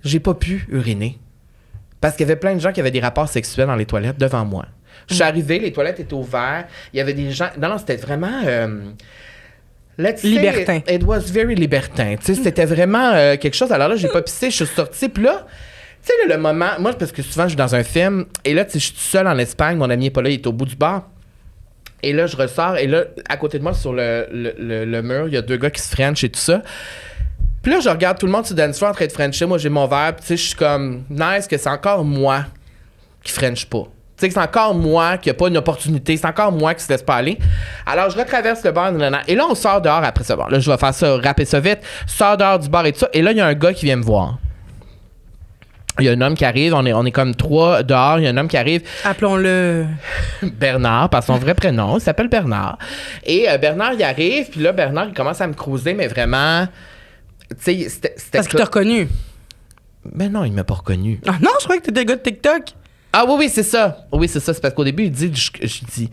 j'ai pas pu uriner. Parce qu'il y avait plein de gens qui avaient des rapports sexuels dans les toilettes devant moi. Je suis arrivé, les toilettes étaient ouvertes, il y avait des gens... Non, c'était vraiment... libertin. It was very libertin. Tu sais, c'était vraiment quelque chose. Alors là, j'ai pas pissé, je suis sortie, puis là... Tu sais, le moment... Moi, parce que souvent, je suis dans un film, et là, tu sais, je suis tout seul en Espagne, mon ami est pas là, il est au bout du bar. Et là, je ressors, et là, à côté de moi, sur le mur, il y a 2 gars qui se frenchent et tout ça. Puis là, je regarde tout le monde sur dance floor en train de frencher. Moi, j'ai mon verre, puis tu sais, je suis comme... Nice que c'est encore moi qui french pas. Tu sais, que c'est encore moi qui a pas une opportunité. C'est encore moi qui se laisse pas aller. Alors, je retraverse le bar, et là, on sort dehors après ça. Bon, là, je vais faire ça, rapper ça vite. Je sors dehors du bar et tout ça, et là, il y a un gars qui vient me voir. Il y a un homme qui arrive, on est comme 3 dehors, il y a un homme qui arrive. Appelons-le... Bernard, par son vrai prénom, il s'appelle Bernard. Et Bernard, il arrive, puis là, Bernard, il commence à me cruiser, mais vraiment... Tu sais, c'était... Parce qu'il t'a reconnu. Mais non, il m'a pas reconnu. Ah non, je croyais que t'étais le gars de TikTok. Ah oui, c'est ça. Oui, c'est ça. C'est parce qu'au début, il dit, je dis,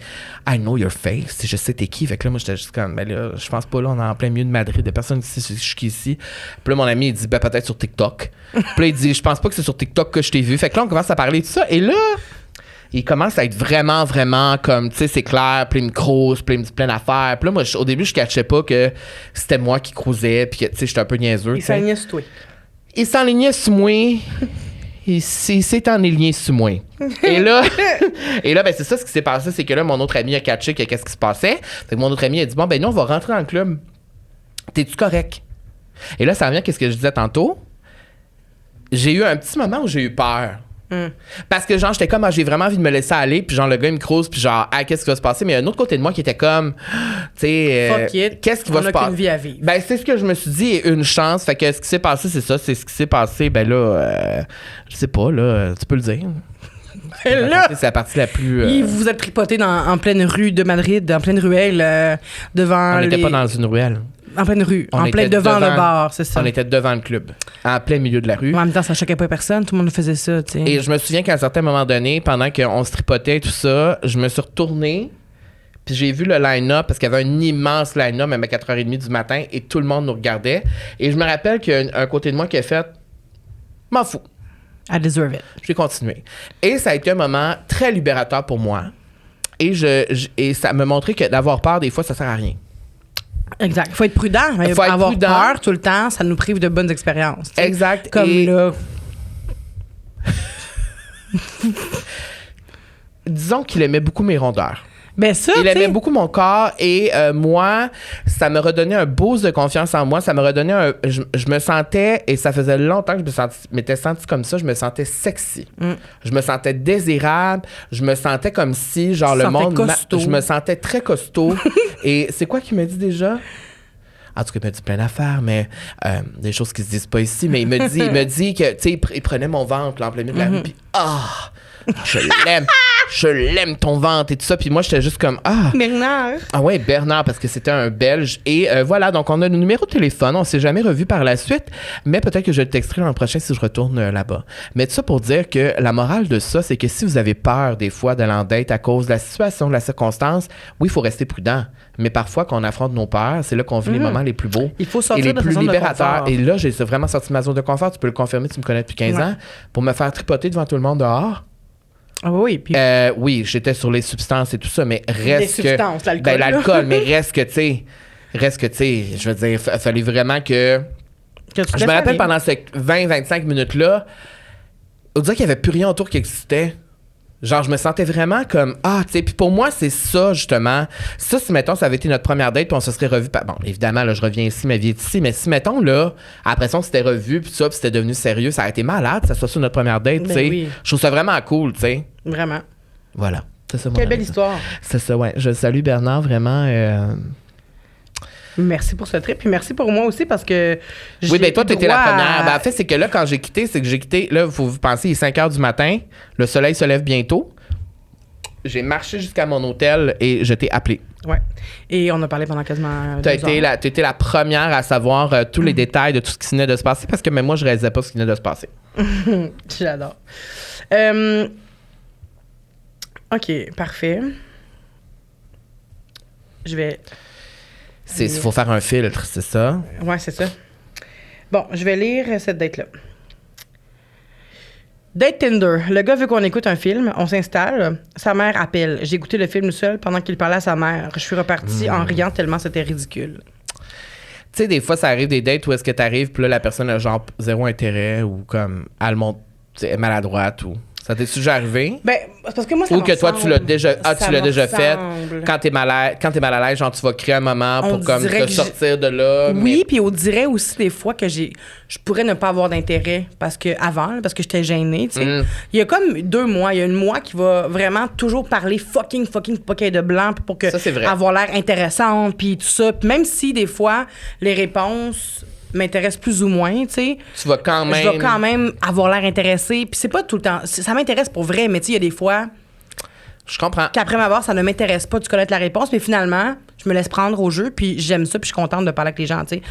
I know your face. Je sais t'es qui. Fait que là, moi, j'étais juste comme, ben là, je pense pas, là, on est en plein milieu de Madrid. Il y a personne ici, je suis ici. Puis là, mon ami, il dit, ben peut-être sur TikTok. Puis là, il dit, je pense pas que c'est sur TikTok que je t'ai vu. Fait que là, on commence à parler de ça. Et là, il commence à être vraiment, vraiment comme, tu sais, c'est clair, puis il me crouse, puis il me dit plein d'affaires. Puis là, moi, au début, je catchais pas que c'était moi qui crousais, puis que, tu sais, j'étais un peu niaiseux. Il s'alignait sur toi. Il s'enlignait sur moi. Il s'est enligné sur moi. Et là, ben, c'est ça ce qui s'est passé, c'est que là, mon autre ami a catché qu'est-ce qui se passait. Fait que mon autre ami a dit, bon, ben, nous, on va rentrer dans le club. T'es-tu correct? Et là, ça revient à ce que je disais tantôt. J'ai eu un petit moment où j'ai eu peur. Parce que, genre, j'étais comme, j'ai vraiment envie de me laisser aller, puis genre, le gars, il me crouse, puis genre, qu'est-ce qui va se passer? Mais il y a un autre côté de moi qui était comme, tu sais, fuck it. Qu'est-ce qui va se passer? On a qu'une vie à vivre. Ben, c'est ce que je me suis dit, et une chance. Fait que ce qui s'est passé, c'est ça. C'est ce qui s'est passé, ben là, je sais pas, là, tu peux le dire. Là, c'est la partie la plus. il vous a tripoté en pleine rue de Madrid, en pleine ruelle, devant On n'était pas dans une ruelle. En pleine rue, On en plein était devant le bar, c'est ça. On était devant le club, en plein milieu de la rue. En même temps, ça choquait pas personne, tout le monde faisait ça, tu sais. Et je me souviens qu'à un certain moment donné, pendant qu'on se tripotait et tout ça, je me suis retourné, puis j'ai vu le line-up, parce qu'il y avait un immense line-up, même à 4h30 du matin, et tout le monde nous regardait. Et je me rappelle qu'il y a un côté de moi qui a fait « M'en fous ». I deserve it. J'ai continué. Et ça a été un moment très libérateur pour moi. Et ça me montrait que d'avoir peur, des fois, ça sert à rien. Exact. Il faut être prudent. Mais avoir peur tout le temps, ça nous prive de bonnes expériences. T'sais. Exact. Comme là. Disons qu'il aimait beaucoup mes rondeurs. Ben ça, il aimait beaucoup mon corps et moi, ça me redonnait un boost de confiance en moi. Ça me redonnait je me sentais, et ça faisait longtemps que je m'étais senti comme ça, je me sentais sexy. Je me sentais désirable. Je me sentais comme si, genre, le monde... Je me sentais très costaud. Et c'est quoi qu'il me dit déjà? En tout cas, il me dit plein d'affaires, mais des choses qui se disent pas ici. Mais il me dit que, tu sais, il prenait mon ventre là, en plein milieu de la rue, puis je l'aime. Je l'aime ton ventre et tout ça. Puis moi, j'étais juste comme, Bernard. Ah ouais, Bernard, parce que c'était un Belge. Et voilà, donc on a le numéro de téléphone. On s'est jamais revu par la suite. Mais peut-être que je le texterai l'an prochain si je retourne là-bas. Mais tout ça pour dire que la morale de ça, c'est que si vous avez peur des fois d'aller en date à cause de la situation, de la circonstance, oui, il faut rester prudent. Mais parfois, quand on affronte nos peurs, c'est là qu'on vit les moments les plus beaux. Il faut sortir et les de plus sa zone libérateurs. de confort. Et là, j'ai vraiment sorti de ma zone de confort. Tu peux le confirmer, tu me connais depuis 15 ans. Pour me faire tripoter devant tout le monde dehors. Ah oui, puis... oui, j'étais sur les substances et tout ça, mais reste les substances, l'alcool. Ben, l'alcool, mais reste que, tu sais, je veux dire, il fallait vraiment que je me rappelle pendant ces 20-25 minutes-là, on dirait qu'il n'y avait plus rien autour qui existait. Genre, je me sentais vraiment comme, tu sais, puis pour moi, c'est ça, justement. Ça, si, mettons, ça avait été notre première date, puis on se serait revu. Bon, évidemment, là, je reviens ici, ma vie est ici, mais si, mettons, là, après ça, on s'était revu, puis ça, puis c'était devenu sérieux, ça a été malade, ça soit sur notre première date, tu sais. Oui. Je trouve ça vraiment cool, tu sais. Vraiment. Voilà. C'est ça, mon Quelle belle avis. histoire. C'est ça, ouais. Je salue Bernard, vraiment. Merci pour ce trip, puis merci pour moi aussi, parce que Oui, ben toi, t'étais la première. Ben, en fait, c'est que là, quand j'ai quitté, là, faut vous penser, il est 5 h du matin, le soleil se lève bientôt. J'ai marché jusqu'à mon hôtel et je t'ai appelé. Ouais. Et on a parlé pendant quasiment 2 heures. Tu étais la première à savoir tous les détails de tout ce qui venait de se passer parce que même moi, je réalisais pas ce qui venait de se passer. J'adore. OK, parfait. Je vais... Il faut faire un filtre, c'est ça? Ouais, c'est ça. Bon, je vais lire cette date-là. Date Tinder. Le gars veut qu'on écoute un film. On s'installe. Sa mère appelle. J'ai écouté le film seul pendant qu'il parlait à sa mère. Je suis repartie en riant tellement c'était ridicule. Tu sais, des fois, ça arrive des dates où est-ce que t'arrives, puis là, la personne a genre zéro intérêt ou comme elle monte, est maladroite ou... Ça t'est déjà arrivé? Ben, c'est parce que moi, ça Ou que toi, tu l'as déjà, Ça tu l'as déjà fait. m'ensemble. Quand t'es mal à l'aise, genre, tu vas créer un moment On pour comme dirait te que sortir de là. Oui, puis on dirait aussi des fois que je pourrais ne pas avoir d'intérêt parce que parce que j'étais gênée, tu sais. Il y a comme 2 mois, il y a une moi qui va vraiment toujours parler fucking paquet de blanc pour que Ça, c'est vrai. avoir l'air intéressante puis tout ça. Puis même si des fois les réponses m'intéressent plus ou moins, tu sais. Tu vas quand même... Je vais quand même avoir l'air intéressée. Puis c'est pas tout le temps. Ça m'intéresse pour vrai, mais tu sais, il y a des fois Je comprends. qu'après m'avoir, ça ne m'intéresse pas de connaître la réponse, mais finalement, je me laisse prendre au jeu, puis j'aime ça, puis je suis contente de parler avec les gens, tu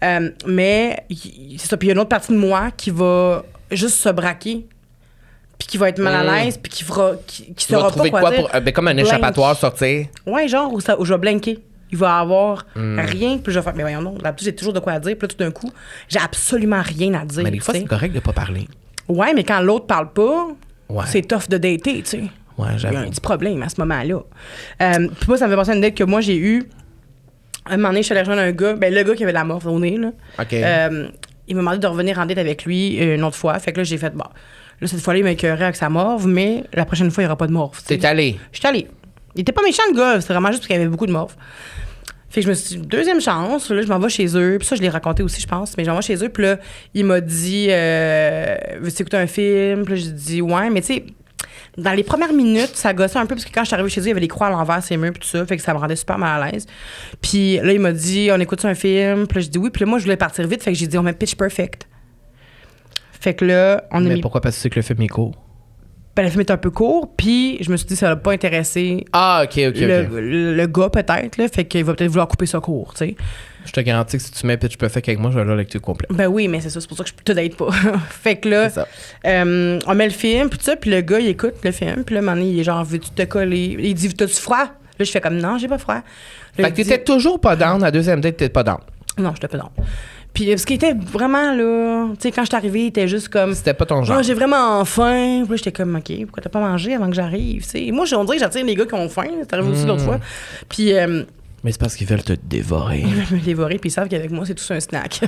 sais. Mais c'est ça. Puis il y a une autre partie de moi qui va juste se braquer, puis qui va être mal à l'aise, puis qui Tu vas saura pas trouver quoi quoi dire. pour... comme un Blank. échappatoire sortir. Ouais, genre où je vais blinker. Il va avoir rien, puis je vais faire, mais voyons donc, d'habitude, j'ai toujours de quoi dire, puis là, tout d'un coup, j'ai absolument rien à dire. Mais des fois, tu sais. c'est correct de pas parler. Ouais, mais quand l'autre parle pas, Ouais. c'est tough de dater, tu sais. Ouais, Il y a j'avoue. un petit problème à ce moment-là. Puis moi, ça me fait penser à une date que moi, j'ai eue. Un moment donné, je suis allée rejoindre un gars, ben le gars qui avait de la morve au nez, là. OK. Il m'a demandé de revenir en date avec lui une autre fois. Fait que là, j'ai fait, bon, là, cette fois-là, il m'a écœuré avec sa morve, mais la prochaine fois, il n'y aura pas de morve. tu sais. T'es allé. Je suis allée. Il était pas méchant, le gars. C'était vraiment juste parce qu'il y avait beaucoup de morve. Fait que je me suis dit, deuxième chance. Là, je m'en vais chez eux. Puis ça, je l'ai raconté aussi, je pense. Mais je m'en vais chez eux. Puis là, il m'a dit, veux-tu écouter un film? Puis là, j'ai dit, ouais. Mais tu sais, dans les premières minutes, ça gossait un peu. Parce que quand je suis arrivée chez eux, il y avait des croix à l'envers, ses murs, puis tout ça. Fait que ça me rendait super mal à l'aise. Puis là, il m'a dit, on écoute un film? Puis là, j'ai dit oui. Puis là, moi, je voulais partir vite. Fait que j'ai dit, on met Pitch Perfect. Fait que là, on a Mais mis. pourquoi? Parce que c'est que le film est court. Ben, le film est un peu court. Puis je me suis dit, ça l'a pas intéressé. Ah, OK. Le gars, peut-être, là. Fait qu'il va peut-être vouloir couper ça court, tu sais. Je te garantis que si tu mets Pitch Perfect avec moi, je vais avoir la lecture complète. Ben oui, mais c'est ça. C'est pour ça que je te date pas. Fait que là, C'est ça. on met le film, puis tout ça. Puis le gars, il écoute le film. Puis là, à un moment donné, il est genre, veux-tu te coller? Il dit, t'as-tu froid? Là, je fais comme, non, j'ai pas froid. Là, Fait il que dit- t'étais toujours pas down. La deuxième date, t'étais pas down. Non, j'étais pas down. Puis ce qui était vraiment, là, tu sais, quand je suis arrivée, il était juste comme. C'était pas ton genre. Moi, j'ai vraiment faim. Puis là, j'étais comme, OK, pourquoi t'as pas mangé avant que j'arrive? T'sais. Moi, on dirait que j'attire les gars qui ont faim. C'est arrivé aussi l'autre fois. Puis, Mais c'est parce qu'ils veulent te dévorer. ils veulent me dévorer, puis ils savent qu'avec moi, c'est tout un snack.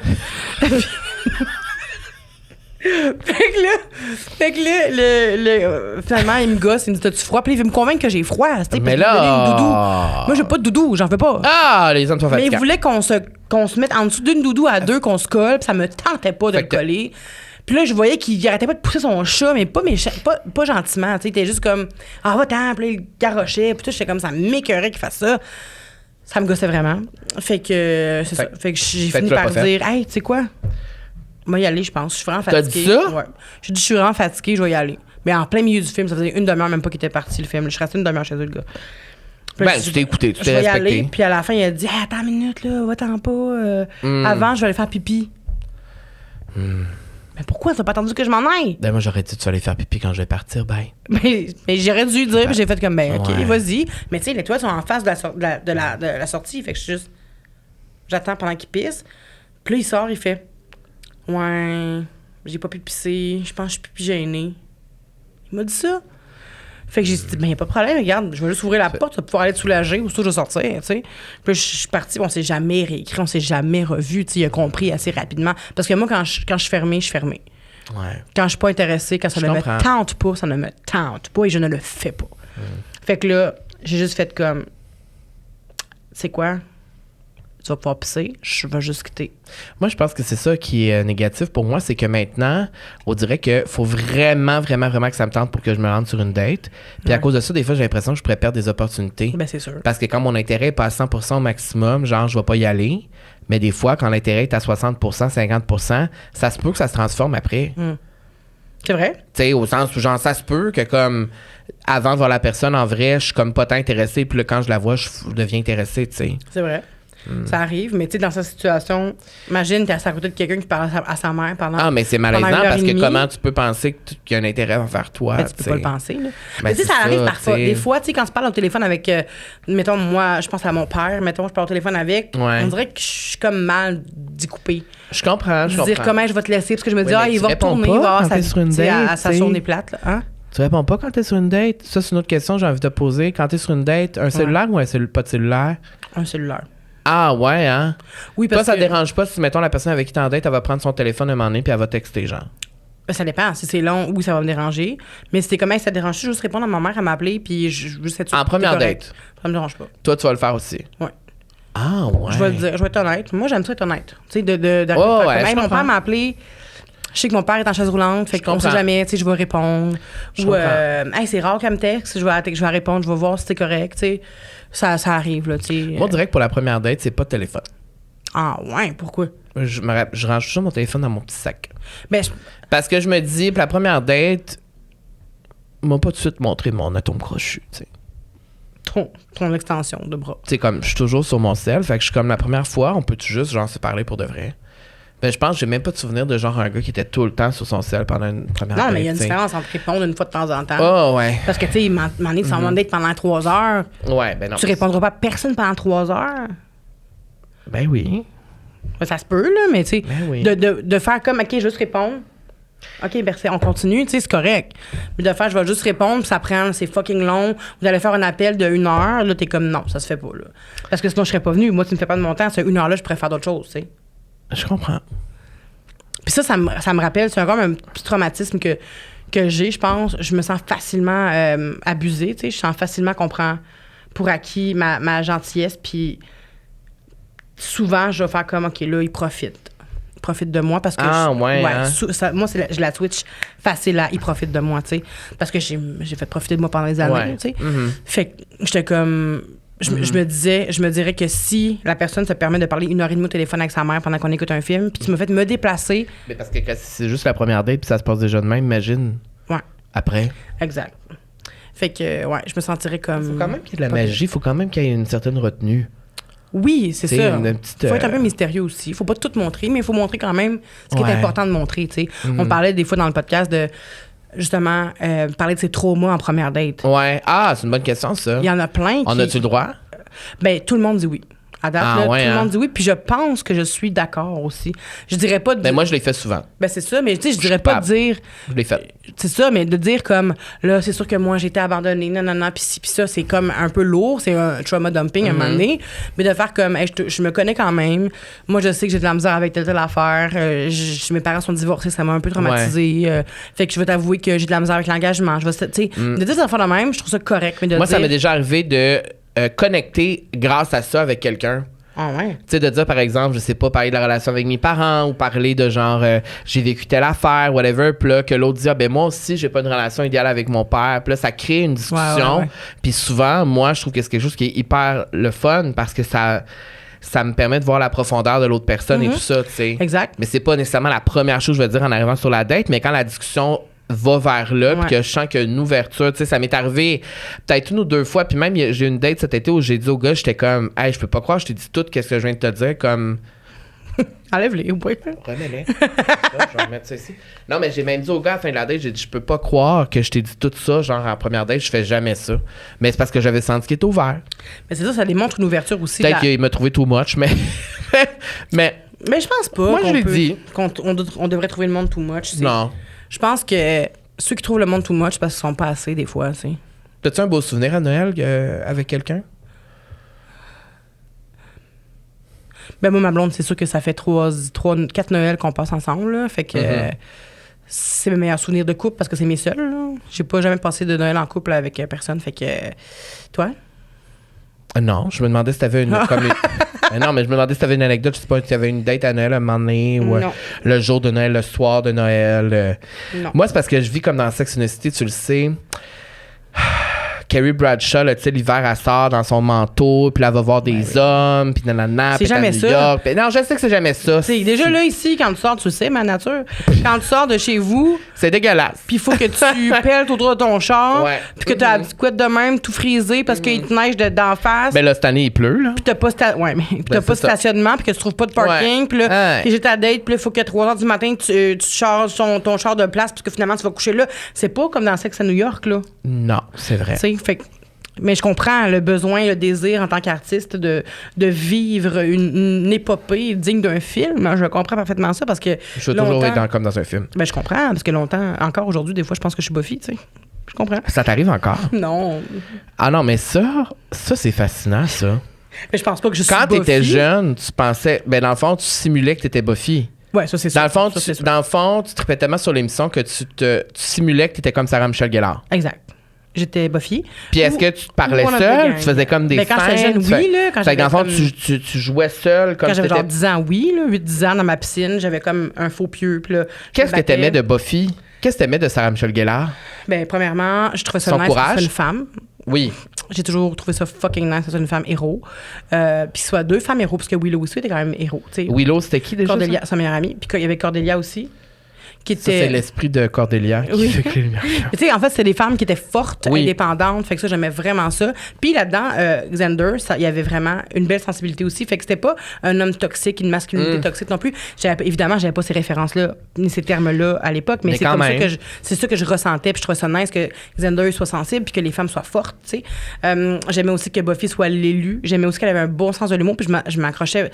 Fait que là, finalement, il me gosse, il me dit, t'as-tu froid? Puis là, il veut me convaincre que j'ai froid. Puis Mais il me donne une doudou. là... Moi, j'ai pas de doudou, j'en veux pas. Ah, les hommes sont Mais il fatigants. voulait qu'on se mette en dessous d'une doudou à deux, qu'on se colle, puis ça me tentait pas de Fait le que coller. Puis là, je voyais qu'il arrêtait pas de pousser son chat, mais pas pas gentiment. Tu sais, il était juste comme, ah, va-t'en, puis là, il garochait, puis tout, j'étais comme, ça m'écœurait qu'il fasse ça. Ça me gossait vraiment. Fait que, c'est ça. Fait que j'ai fait que fini tu l'as par pas fait. dire, hey, tu sais quoi? Moi, y aller, je pense. Je suis vraiment T'as fatiguée. dit ça? Ouais. J'ai dit, je suis vraiment fatiguée, je vais y aller. Mais en plein milieu du film, ça faisait une demi-heure même pas qu'il était parti, le film. Je suis restée une demi-heure chez eux, le gars. Puis là, Ben, je tu dis, t'es écouté, tu je t'es vais y respecté. aller. Puis à la fin, il a dit, hey, attends une minute, là, va-t'en pas. Avant, je vais aller faire pipi. Mais pourquoi? T'as pas attendu que je m'en aille? Ben, moi, j'aurais dit, tu vas aller faire pipi quand je vais partir, ben. Mais j'aurais dû dire, puis j'ai fait comme, ben, OK, Ouais. vas-y. Mais tu sais, les toilettes sont en face de la sortie. Fait que je suis juste. J'attends pendant qu'il pisse. Puis là, il sort, il fait, ouais, j'ai pas pu pisser, je pense que je suis plus gênée. Il m'a dit ça. Fait que j'ai dit, ben, y a pas de problème, regarde, je vais juste ouvrir la porte, tu vas pouvoir aller te soulager, ou surtout je vais sortir, tu sais. Puis là, je suis partie, on s'est jamais réécrit, on s'est jamais revu, tu sais, il a compris assez rapidement. Parce que moi, quand je suis fermée, je suis fermée. Ouais. Quand je suis pas intéressée, quand ça Je ne comprends. me tente pas, ça ne me tente pas et je ne le fais pas. Fait que là, j'ai juste fait comme, c'est quoi? Tu vas pouvoir pisser, je vais juste quitter. Moi, je pense que c'est ça qui est négatif pour moi, c'est que maintenant, on dirait qu'il faut vraiment que ça me tente pour que je me rende sur une date. Puis à cause de ça, des fois, j'ai l'impression que je pourrais perdre des opportunités. Ben, c'est sûr. Parce que quand mon intérêt est pas à 100% au maximum, genre, je vais pas y aller. Mais des fois, quand l'intérêt est à 60%, 50%, ça se peut que ça se transforme après. C'est vrai? Tu sais, au sens où, genre, ça se peut que, comme, avant de voir la personne, en vrai, je suis comme pas tant intéressé. Puis là, quand je la vois, je deviens intéressé, tu sais. C'est vrai. Ça arrive, mais tu sais, dans cette situation, imagine, t'es assis à côté de quelqu'un qui parle à sa mère pendant. Ah, mais c'est malaisant pendant 1 heure parce et que demie. comment tu peux penser qu'il y a un intérêt envers toi? Ben, tu peux pas le penser, là. Ben, Mais tu sais, ça c'est arrive ça, parfois. t'sais. Des fois, tu sais, quand tu parles au téléphone avec, mettons, moi, je pense à mon père, mettons, je parle au téléphone avec, Ouais. on dirait que je suis comme mal découpée. Je comprends, je Dire comprends. comment je vais te laisser, parce que je me dis, Oui, mais il tu va réponds retourner, pas il va avoir quand t'es sur une date, sa t'sais. journée plate, là. Hein? Tu réponds pas quand t'es sur une date? Ça, c'est une autre question que j'ai envie de te poser. Quand t'es sur une date, un cellulaire ou pas de cellulaire? Un cellulaire. Ah, ouais, hein? Oui, Toi, parce ça que te dérange pas si, mettons, la personne avec qui t'es en date, elle va prendre son téléphone un moment donné puis elle va texter, genre. ben, ça dépend. Si c'est long, oui, ça va me déranger. Mais si c'est comment ça te dérange, je vais juste répondre à ma mère, elle m'a appelé, puis je veux être sûre En que première t'es correct. date. Ça me dérange pas. Toi, tu vas le faire aussi. Ouais. Ah, ouais. Je vais le dire, je vais être honnête. Moi, j'aime ça être honnête. Tu sais, d'arriver à Oh, faire ouais, comme, je hey, mon comprends. père m'a appelé. Je sais que mon père est en chaise roulante, fait Je qu'on sait comprends. jamais, tu sais, je vais répondre. Je Ou, comprends. hey, c'est rare qu'elle me texte, je vais répondre, je vais voir si c'est correct, tu sais. Ça arrive, là, tu sais. Moi, on dirait que pour la première date, c'est pas de téléphone. Ah, ouais, pourquoi? Je range toujours mon téléphone dans mon petit sac. Ben, Parce que je me dis, pour la première date, m'a pas tout de suite montré mon atome crochu, tu sais. ton extension de bras. Tu sais, comme je suis toujours sur mon sel, fait que je suis comme la première fois, on peut juste genre se parler pour de vrai. Ben, je pense que j'ai même pas de souvenir de genre un gars qui était tout le temps sur son sel pendant une première date. Non, mais il y a une t'sais. différence entre répondre une fois de temps en temps. Oh, ouais. Parce que, tu sais, m'en est sur un date pendant 3 heures. Ouais, ben non. Tu répondras pas à personne pendant 3 heures. Ben oui. Ben, ça se peut, là, mais tu sais, Ben oui. de faire comme, OK, juste répondre. OK, merci, on continue, tu sais, c'est correct. Mais de faire, je vais juste répondre, puis ça prend, c'est fucking long. Vous allez faire un appel de 1 heure, là, t'es comme, non, ça se fait pas, là. Parce que sinon, je serais pas venue. Moi, tu me fais pas de mon temps, c'est 1 heure là, je pourrais faire d'autres choses, tu sais. Je comprends. Puis ça me rappelle, c'est comme un petit traumatisme que j'ai, je pense. Je me sens facilement abusée, tu sais. Je sens facilement qu'on prend pour acquis ma gentillesse, puis souvent, je vais faire comme, OK, là, il profite de moi parce que moi je la switch facile à il profite de moi, tu sais, parce que j'ai fait profiter de moi pendant des années, tu sais. Fait que j'étais comme je me dirais que si la personne se permet de parler 1 heure et demie au téléphone avec sa mère pendant qu'on écoute un film, puis tu m'as fait me déplacer. Mais parce que quand c'est juste la première date puis ça se passe déjà de même, imagine. Ouais. Après. Exact. Fait que ouais, je me sentirais comme Faut quand même qu'il y ait de la magie, faut quand même qu'il y ait une certaine retenue. Oui, c'est T'sais, ça. une petite, Faut être un peu mystérieux aussi. Faut pas tout montrer, mais il faut montrer quand même ce qui Ouais. est important de montrer, tu sais. On parlait des fois dans le podcast de, justement, parler de ses traumas en première date. Ouais. Ah, c'est une bonne question, ça. Il y en a plein qui... On a-tu le droit? Ben, tout le monde dit oui. À date, Ah, là, ouais, tout le hein? monde dit oui, puis je pense que je suis d'accord aussi. Je dirais pas de... Ben moi, je l'ai fait souvent. Ben, c'est ça, mais tu sais, je dirais suis pas capable. de dire... Je l'ai fait. C'est ça, mais de dire comme, là, c'est sûr que moi, j'ai été abandonnée, non, puis ci, puis ça, c'est comme un peu lourd, c'est un trauma dumping à un moment donné, mais de faire comme, hey, je me connais quand même, moi, je sais que j'ai de la misère avec telle affaire, mes parents sont divorcés, ça m'a un peu traumatisée, fait que je vais t'avouer que j'ai de la misère avec l'engagement, tu sais, de dire ça de même, je trouve ça correct, mais de Moi, dire... ça m'est déjà arrivé de connecter grâce à ça avec quelqu'un. Ah ouais? Tu sais, de dire, par exemple, je sais pas, parler de la relation avec mes parents ou parler de genre, j'ai vécu telle affaire, whatever, puis là, que l'autre dit, ah ben moi aussi, j'ai pas une relation idéale avec mon père. Puis là, ça crée une discussion. Ouais. Puis souvent, moi, je trouve que c'est quelque chose qui est hyper le fun parce que ça me permet de voir la profondeur de l'autre personne et tout ça, tu sais. Exact. Mais c'est pas nécessairement la première chose, je veux dire, en arrivant sur la date, mais quand la discussion va vers là, puis que je sens qu'il y a une ouverture, tu sais, ça m'est arrivé peut-être 1 ou 2 fois, puis même j'ai eu une date cet été où j'ai dit au gars, j'étais comme, hey, je peux pas croire, je t'ai dit tout, qu'est-ce que je viens de te dire, comme... Enlève-les, oui. Remets-les. Je vais remettre ça ici. Non, mais j'ai même dit au gars à la fin de la date, j'ai dit, je peux pas croire que je t'ai dit tout ça, genre en première date, je fais jamais ça. Mais c'est parce que j'avais senti qu'il était ouvert. Mais c'est ça démontre une ouverture aussi. Peut-être qu'il m'a trouvé too much, mais... mais je pense pas moi, je l'ai dit. On devrait trouver le monde too much. Non. Je pense que ceux qui trouvent le monde too much, parce qu'ils sont pas assez, des fois, tu sais. T'as-tu un beau souvenir à Noël avec quelqu'un? Ben moi, ma blonde, c'est sûr que ça fait 4 Noëls qu'on passe ensemble, là. Fait que c'est mes meilleurs souvenirs de couple parce que c'est mes seuls, là. J'ai pas jamais passé de Noël en couple avec personne. Fait que... toi? Non, je me demandais si t'avais une... non, mais je me demandais si t'avais une anecdote. Je sais pas si t'avais une date à Noël à un moment donné ou Non. le jour de Noël, le soir de Noël. Non. Moi, c'est parce que je vis comme dans Sex and the City, tu le sais. Carrie Bradshaw, là, tu sais, l'hiver, elle sort dans son manteau, puis elle va voir des hommes, puis nanana, C'est puis jamais à New ça. York. Puis non, je sais que c'est jamais ça. T'sais, déjà là, ici, quand tu sors, tu sais, ma nature. Quand tu sors de chez vous, C'est dégueulasse. puis il faut que tu pelles autour de ton char, Ouais. puis que t'as la petite couette de même, tout frisé parce qu'il te neige d'en face. Ben là, cette année, il pleut, là. Puis t'as pas, puis t'as pas de c'est ça. stationnement, puis que tu trouves pas de parking, Ouais. puis là, Ouais. j'ai ta date, puis là, il faut qu'à 3 h du matin, tu charges ton char de place, parce que finalement, tu vas coucher là. C'est pas comme dans Sex à New York, là. Non, c'est vrai. Tu sais, fait que- mais je comprends le besoin, le désir en tant qu'artiste de vivre une épopée digne d'un film. Je comprends parfaitement ça parce que. Je veux toujours être comme dans un film. Ben, je comprends, parce que longtemps, encore aujourd'hui, des fois, je pense que je suis Buffy, tu sais. Je comprends. Ça t'arrive encore? Non. Ah non, mais ça c'est fascinant, ça. Mais je pense pas que je suis Quand Buffy. t'étais jeune, tu pensais... Ben dans le fond, tu simulais que t'étais Buffy. Ouais, ça, c'est ça. Dans le fond, Ça, c'est ça. tu trippais tellement sur l'émission que tu simulais que t'étais comme Sarah Michelle Gellar. Exact. J'étais Buffy. Puis est-ce Ou- que tu te parlais ou on a seul? des Tu faisais comme des Ben, quand j'étais scènes? jeune, oui, là. Quand Fait que dans le fond, j'avais tu jouais seul comme Quand j'avais genre t'étais... 10 ans, oui, là, 8-10 ans dans ma piscine, j'avais comme un faux pieu. Puis là, Qu'est-ce je que me t'aimais battais. de Buffy? Qu'est-ce que t'aimais de Sarah Michelle Gellar? Ben, premièrement, je trouvais ça Son nice courage? que ce soit une femme. Oui. J'ai toujours trouvé ça fucking nice que ce soit une femme héros. Puis soit deux femmes héros, parce que Willow aussi était quand même héros. tu sais. Willow, c'était qui déjà? Cordelia, sa meilleure amie. Puis il y avait Cordelia aussi, qui Ça, c'est était. l'esprit de Cordelia qui Oui. fait que les lumières. Tu sais, en fait, c'est des femmes qui étaient fortes, Oui. indépendantes. Fait que ça, j'aimais vraiment ça. Puis là-dedans, Xander, il y avait vraiment une belle sensibilité aussi. Fait que c'était pas un homme toxique, une masculinité toxique non plus. Évidemment, j'avais pas ces références-là, ni ces termes-là à l'époque, mais c'est quand comme ça même. que c'est ça que je ressentais. Puis je trouvais ça nice que Xander soit sensible, puis que les femmes soient fortes, tu sais. J'aimais aussi que Buffy soit l'élue. J'aimais aussi qu'elle avait un bon sens de l'humour, puis je m'accrochais.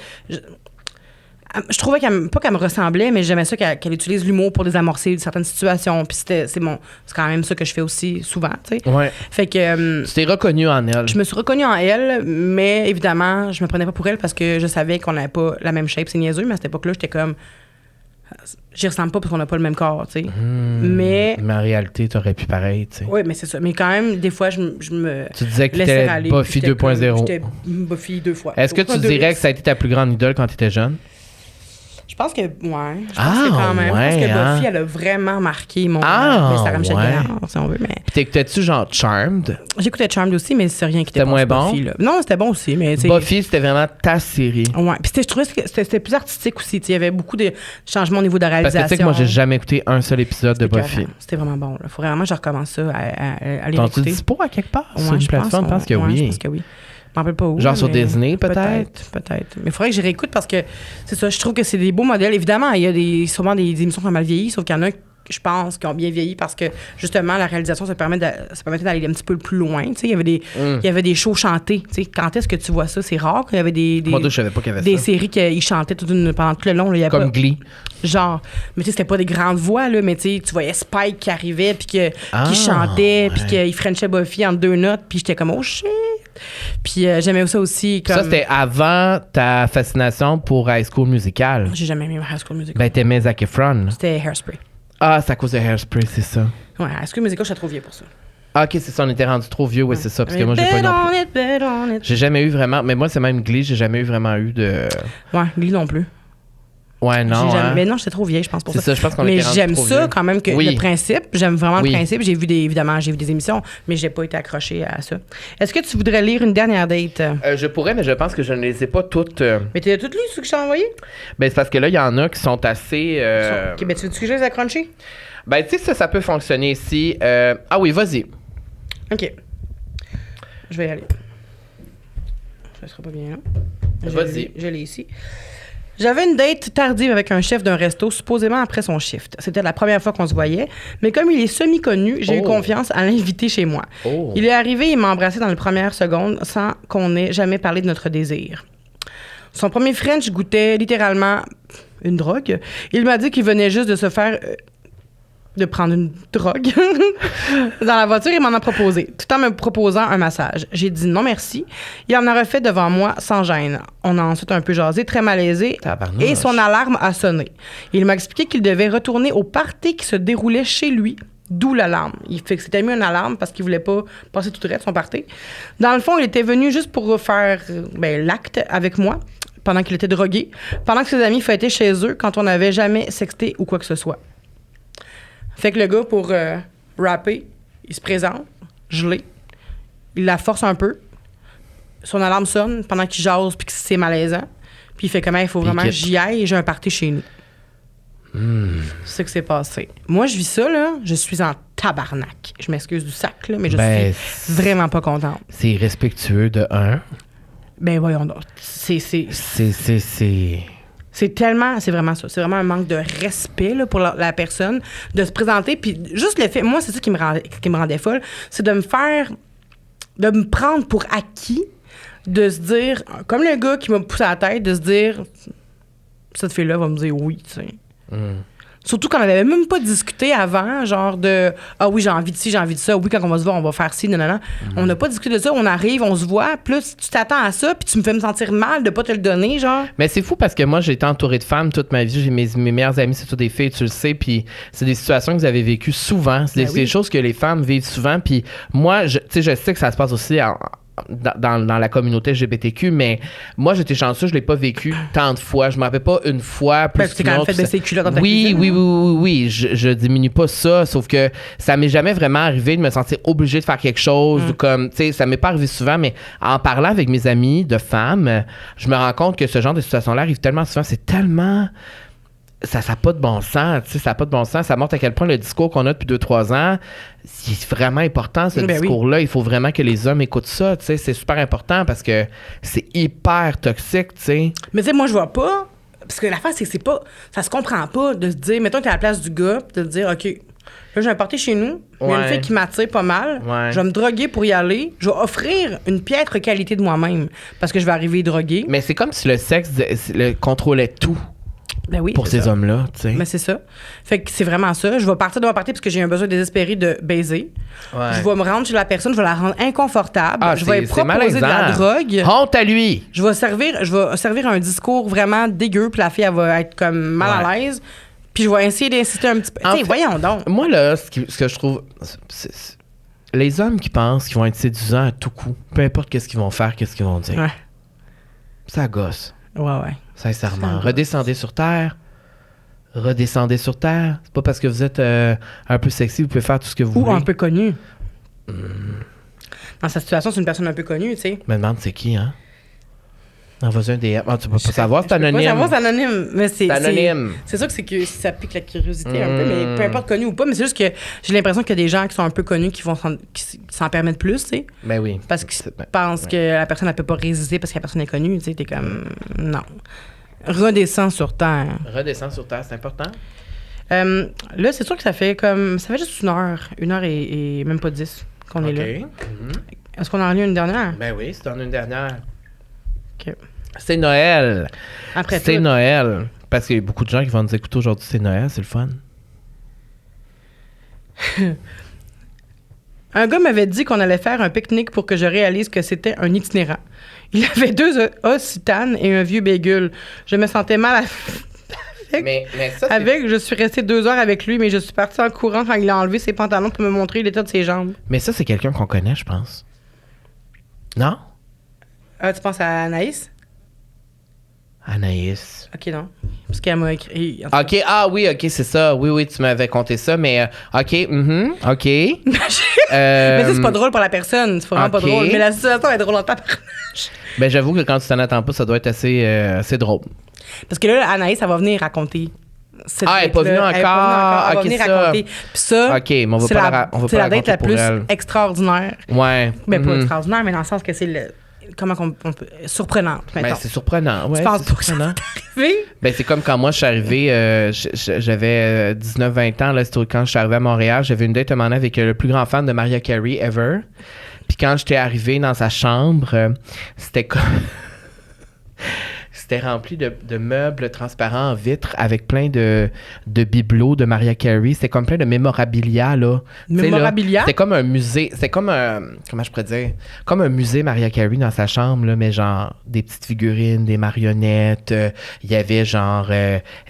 Je trouvais pas qu'elle me ressemblait, mais j'aimais ça qu'elle utilise l'humour pour désamorcer certaines situations. Puis c'est quand même ça que je fais aussi souvent, tu sais. Ouais. Fait que Tu t'es reconnue en elle. je me suis reconnue en elle, mais évidemment, je me prenais pas pour elle parce que je savais qu'on n'avait pas la même shape. C'est niaiseux, mais à cette époque-là, j'étais comme... J'y ressemble pas parce qu'on n'a pas le même corps, tu sais. Mais... Mais en réalité, t'aurais pu pareil, tu sais. Oui, mais c'est ça. Mais quand même, des fois, je me Tu disais que laissais t'étais aller. Buffy J'étais comme- 2.0. J'étais Buffy 2 fois. Est-ce que tu dirais que ça a été ta plus grande idole quand t'étais jeune? Je pense que, ouais. Je pense Ah, que quand même. Je pense ouais, que hein? Buffy, elle a vraiment marqué mon... Ah, mais Sarah Michelle ouais. Gellar, si on veut, mais... Puis t'écoutais-tu genre Charmed? J'écoutais Charmed aussi, mais c'est rien qui était C'était moins bon? Buffy, là. Non, c'était bon aussi, mais... tu sais, Buffy, c'était vraiment ta série. Ouais. Puis je trouvais que c'était plus artistique aussi. Tu sais, il y avait beaucoup de changements au niveau de la Parce réalisation. que tu sais que moi, j'ai jamais écouté un seul épisode de C'était Buffy. écœurant. C'était vraiment bon. Il faudrait vraiment que je recommence ça à aller T'en-tu écouter. dispo à quelque part? Sur Ouais, une je plateforme? Je pense que ouais, oui. je pense que oui. Je m'en rappelle pas où. Genre là, sur mais Disney, peut-être? Peut-être. Mais il faudrait que j'y réécoute parce que c'est ça, je trouve que c'est des beaux modèles. Évidemment, il y a sûrement des émissions qui ont mal vieilli, sauf qu'il y en a je pense, qui ont bien vieilli parce que justement la réalisation ça permettait d'aller un petit peu plus loin. Tu sais, il y avait des shows chantés. Tu sais, quand est-ce que tu vois ça? C'est rare qu'il y avait des Moi, je savais pas qu'il y avait des ça. séries qu'ils chantaient pendant tout le long. Là, il y avait Comme pas- Glee. Genre, mais tu sais, c'était pas des grandes voix, là, mais tu sais, tu voyais Spike qui arrivait, puis Ah, qui chantait, puis ouais. qu'il frenchait Buffy en 2 notes, puis j'étais comme, oh shit! Puis j'aimais ça aussi comme... Ça, c'était avant ta fascination pour High School Musical. J'ai jamais aimé High School Musical. Ben, t'aimais Zac Efron. C'était Hairspray. Ah, c'est à cause de Hairspray, c'est ça. Ouais, High School Musical, j'étais trop vieux pour ça. Ah, ok, c'est ça, on était rendu trop vieux, ouais, c'est ça. Parce que Mais moi, j'ai pas eu non plus. bet on it, bet on it. J'ai jamais eu vraiment. Mais moi, c'est même Glee, j'ai jamais eu vraiment eu de. Ouais, lui non plus. Ouais, non. J'ai jamais- hein. Mais non, j'étais trop vieille, je pense, pour C'est ça. ça, je pense qu'on Mais était rendu j'aime trop ça vieux. quand même, que Oui. le principe. J'aime vraiment Oui. le principe. J'ai vu des émissions, mais j'ai pas été accrochée à ça. Est-ce que tu voudrais lire une dernière date? Je pourrais, mais je pense que je ne les ai pas toutes. Mais t'as toutes lu ceux que je t'ai envoyé? Ben, c'est parce que là, il y en a qui sont assez. Ok, ben tu veux-tu que je les ai crunchés? Ben, tu sais, ça peut fonctionner ici. Ah oui, vas-y. OK. Je vais y aller. Ça sera pas bien, là. Vas-y. Je l'ai ici. J'avais une date tardive avec un chef d'un resto, supposément après son shift. C'était la première fois qu'on se voyait, mais comme il est semi-connu, j'ai eu confiance à l'inviter chez moi. Oh. Il est arrivé et m'a embrassé dans les premières secondes sans qu'on ait jamais parlé de notre désir. Son premier French goûtait littéralement une drogue. Il m'a dit qu'il venait juste de se faire... de prendre une drogue dans la voiture, il m'en a proposé, tout en me proposant un massage. J'ai dit non merci. Il en a refait devant moi sans gêne. On a ensuite un peu jasé, très malaisé, Tabarnouche. et son alarme a sonné. Il m'a expliqué qu'il devait retourner au party qui se déroulait chez lui, d'où l'alarme. Il fait que c'était mis une alarme parce qu'il voulait pas passer tout droit de son party. Dans le fond, il était venu juste pour faire l'acte avec moi pendant qu'il était drogué, pendant que ses amis fêtaient chez eux quand on n'avait jamais sexté ou quoi que ce soit. Fait que le gars, pour rapper, il se présente, gelé. il la force un peu. Son alarme sonne pendant qu'il jase puis que c'est malaisant. Puis il fait comment il faut Puis vraiment il que j'y aille et j'ai un party chez nous. C'est ça que c'est passé. Moi, je vis ça, là. Je suis en tabarnak. Je m'excuse du sac, là, mais je suis vraiment pas contente. C'est irrespectueux de un. Ben voyons donc. C'est tellement, c'est vraiment ça. C'est vraiment un manque de respect là, pour la personne de se présenter. Puis juste le fait, moi, c'est ça qui me rendait folle, c'est de me prendre pour acquis, de se dire, comme le gars qui m'a poussé à la tête, de se dire, cette fille-là va me dire oui, tu sais. Surtout qu'on n'avait même pas discuté avant, genre de ah oui, j'ai envie de ci, j'ai envie de ça. Oui, quand on va se voir, on va faire ci, non. On n'a pas discuté de ça. On arrive, on se voit. Plus tu t'attends à ça, puis tu me fais me sentir mal de pas te le donner, genre. Mais c'est fou parce que moi, j'ai été entourée de femmes toute ma vie. J'ai mes meilleures amies, c'est toutes des filles, tu le sais. Puis c'est des situations que vous avez vécues souvent. C'est des choses que les femmes vivent souvent. Puis moi, je sais que ça se passe aussi dans la communauté LGBTQ, mais moi, j'étais chanceux, je l'ai pas vécu tant de fois. Je m'en rappelle pas une fois plus tu t'es quand même fait baisser les culottes dans ta cuisine. Oui. Je diminue pas ça, sauf que ça m'est jamais vraiment arrivé de me sentir obligée de faire quelque chose ou comme, tu sais, ça m'est pas arrivé souvent, mais en parlant avec mes amis de femmes, je me rends compte que ce genre de situation-là arrive tellement souvent, c'est tellement... Ça n'a pas de bon sens, tu sais, ça n'a pas de bon sens. Ça montre à quel point le discours qu'on a depuis 2-3 ans, c'est vraiment important, ce discours-là. Il faut vraiment que les hommes écoutent ça, tu sais. C'est super important parce que c'est hyper toxique, tu sais. Mais tu sais, moi, je vois pas... Parce que l'affaire, c'est que c'est pas... Ça se comprend pas de se dire... Mettons que t'es à la place du gars, de te dire, OK, là, j'ai un party chez nous. Il y a une fille qui m'attire pas mal. Ouais. Je vais me droguer pour y aller. Je vais offrir une piètre qualité de moi-même parce que je vais arriver droguée. Mais c'est comme si le sexe contrôlait tout. Ben oui, pour ces hommes-là, tu sais. Mais c'est ça. Fait que c'est vraiment ça. Je vais partir de ma partie parce que j'ai un besoin désespéré de baiser. Ouais. Je vais me rendre chez la personne, je vais la rendre inconfortable. Je vais lui proposer malaisant. de la drogue. Honte à lui! Je vais servir un discours vraiment dégueu, puis la fille, elle va être comme mal à l'aise. Puis je vais essayer d'insister un petit peu. Tu sais, voyons donc. Moi, là, ce que je trouve... les hommes qui pensent qu'ils vont être séduisants à tout coup, peu importe qu'est-ce qu'ils vont faire, qu'est-ce qu'ils vont dire. Ouais. Ça gosse. Ouais. Sincèrement. Redescendez sur Terre. C'est pas parce que vous êtes un peu sexy, vous pouvez faire tout ce que vous voulez. Ou un peu connu. Dans cette situation, c'est une personne un peu connue, tu sais. Je me demande c'est qui, hein? Envoie un DM. Ah, tu peux pas savoir, c'est anonyme. Je peux pas savoir, c'est anonyme. Mais c'est anonyme. C'est sûr que c'est que ça pique la curiosité un peu, mais peu importe connu ou pas. Mais c'est juste que j'ai l'impression qu'il y a des gens qui sont un peu connus qui s'en permettent plus, tu sais. Ben oui. Parce qu'ils pensent que la personne, elle peut pas résister parce que la personne est connue, tu sais. T'es comme, non. Redescends sur Terre. Redescends sur Terre, c'est important. Là, c'est sûr que ça fait juste une heure et même pas 10 qu'on est là. Est-ce qu'on en a lu une dernière? Ben oui, c'est en une dernière. OK. C'est Noël. Après c'est Noël. Parce qu'il y a beaucoup de gens qui vont nous écouter aujourd'hui, c'est Noël, c'est le fun. Un gars m'avait dit qu'on allait faire un pique-nique pour que je réalise que c'était un itinérant. Il avait 2 occitanes et un vieux bagel. Je me sentais mal mais ça, je suis restée 2 heures avec lui, mais je suis partie en courant quand il a enlevé ses pantalons pour me montrer l'état de ses jambes. Mais ça, c'est quelqu'un qu'on connaît, je pense. Non? Tu penses à Anaïs? Anaïs. OK, non. Parce qu'elle m'a écrit... OK, OK, c'est ça. Oui, tu m'avais conté ça, mais OK, OK. Mais ça, c'est pas drôle pour la personne. C'est vraiment pas drôle. Mais la situation est drôle en tabarnage. Ben, j'avoue que quand tu t'en attends pas, ça doit être assez drôle. Parce que là, Anaïs, elle va venir raconter. Elle n'est pas venue encore. Elle va venir raconter. Puis ça, OK, mais on va pas c'est la date la plus extraordinaire. Ouais. Mais pas extraordinaire, mais dans le sens que c'est le... Comment on peut... Surprenante, ben, c'est surprenant. Ouais, tu penses pas que ça t'est arrivé? Ben, c'est comme quand moi, je suis arrivé, j'avais 19-20 ans, là, c'était quand je suis arrivé à Montréal, j'avais une date à un moment avec le plus grand fan de Mariah Carey ever. Puis quand j'étais arrivé dans sa chambre, c'était comme... C'était rempli de meubles transparents en vitre avec plein de bibelots de Mariah Carey. C'était comme plein de mémorabilia, là. Mémorabilia? C'était comme un musée. C'était comme un... Comment je pourrais dire? Comme un musée Mariah Carey dans sa chambre, là, mais genre des petites figurines, des marionnettes. Il y avait genre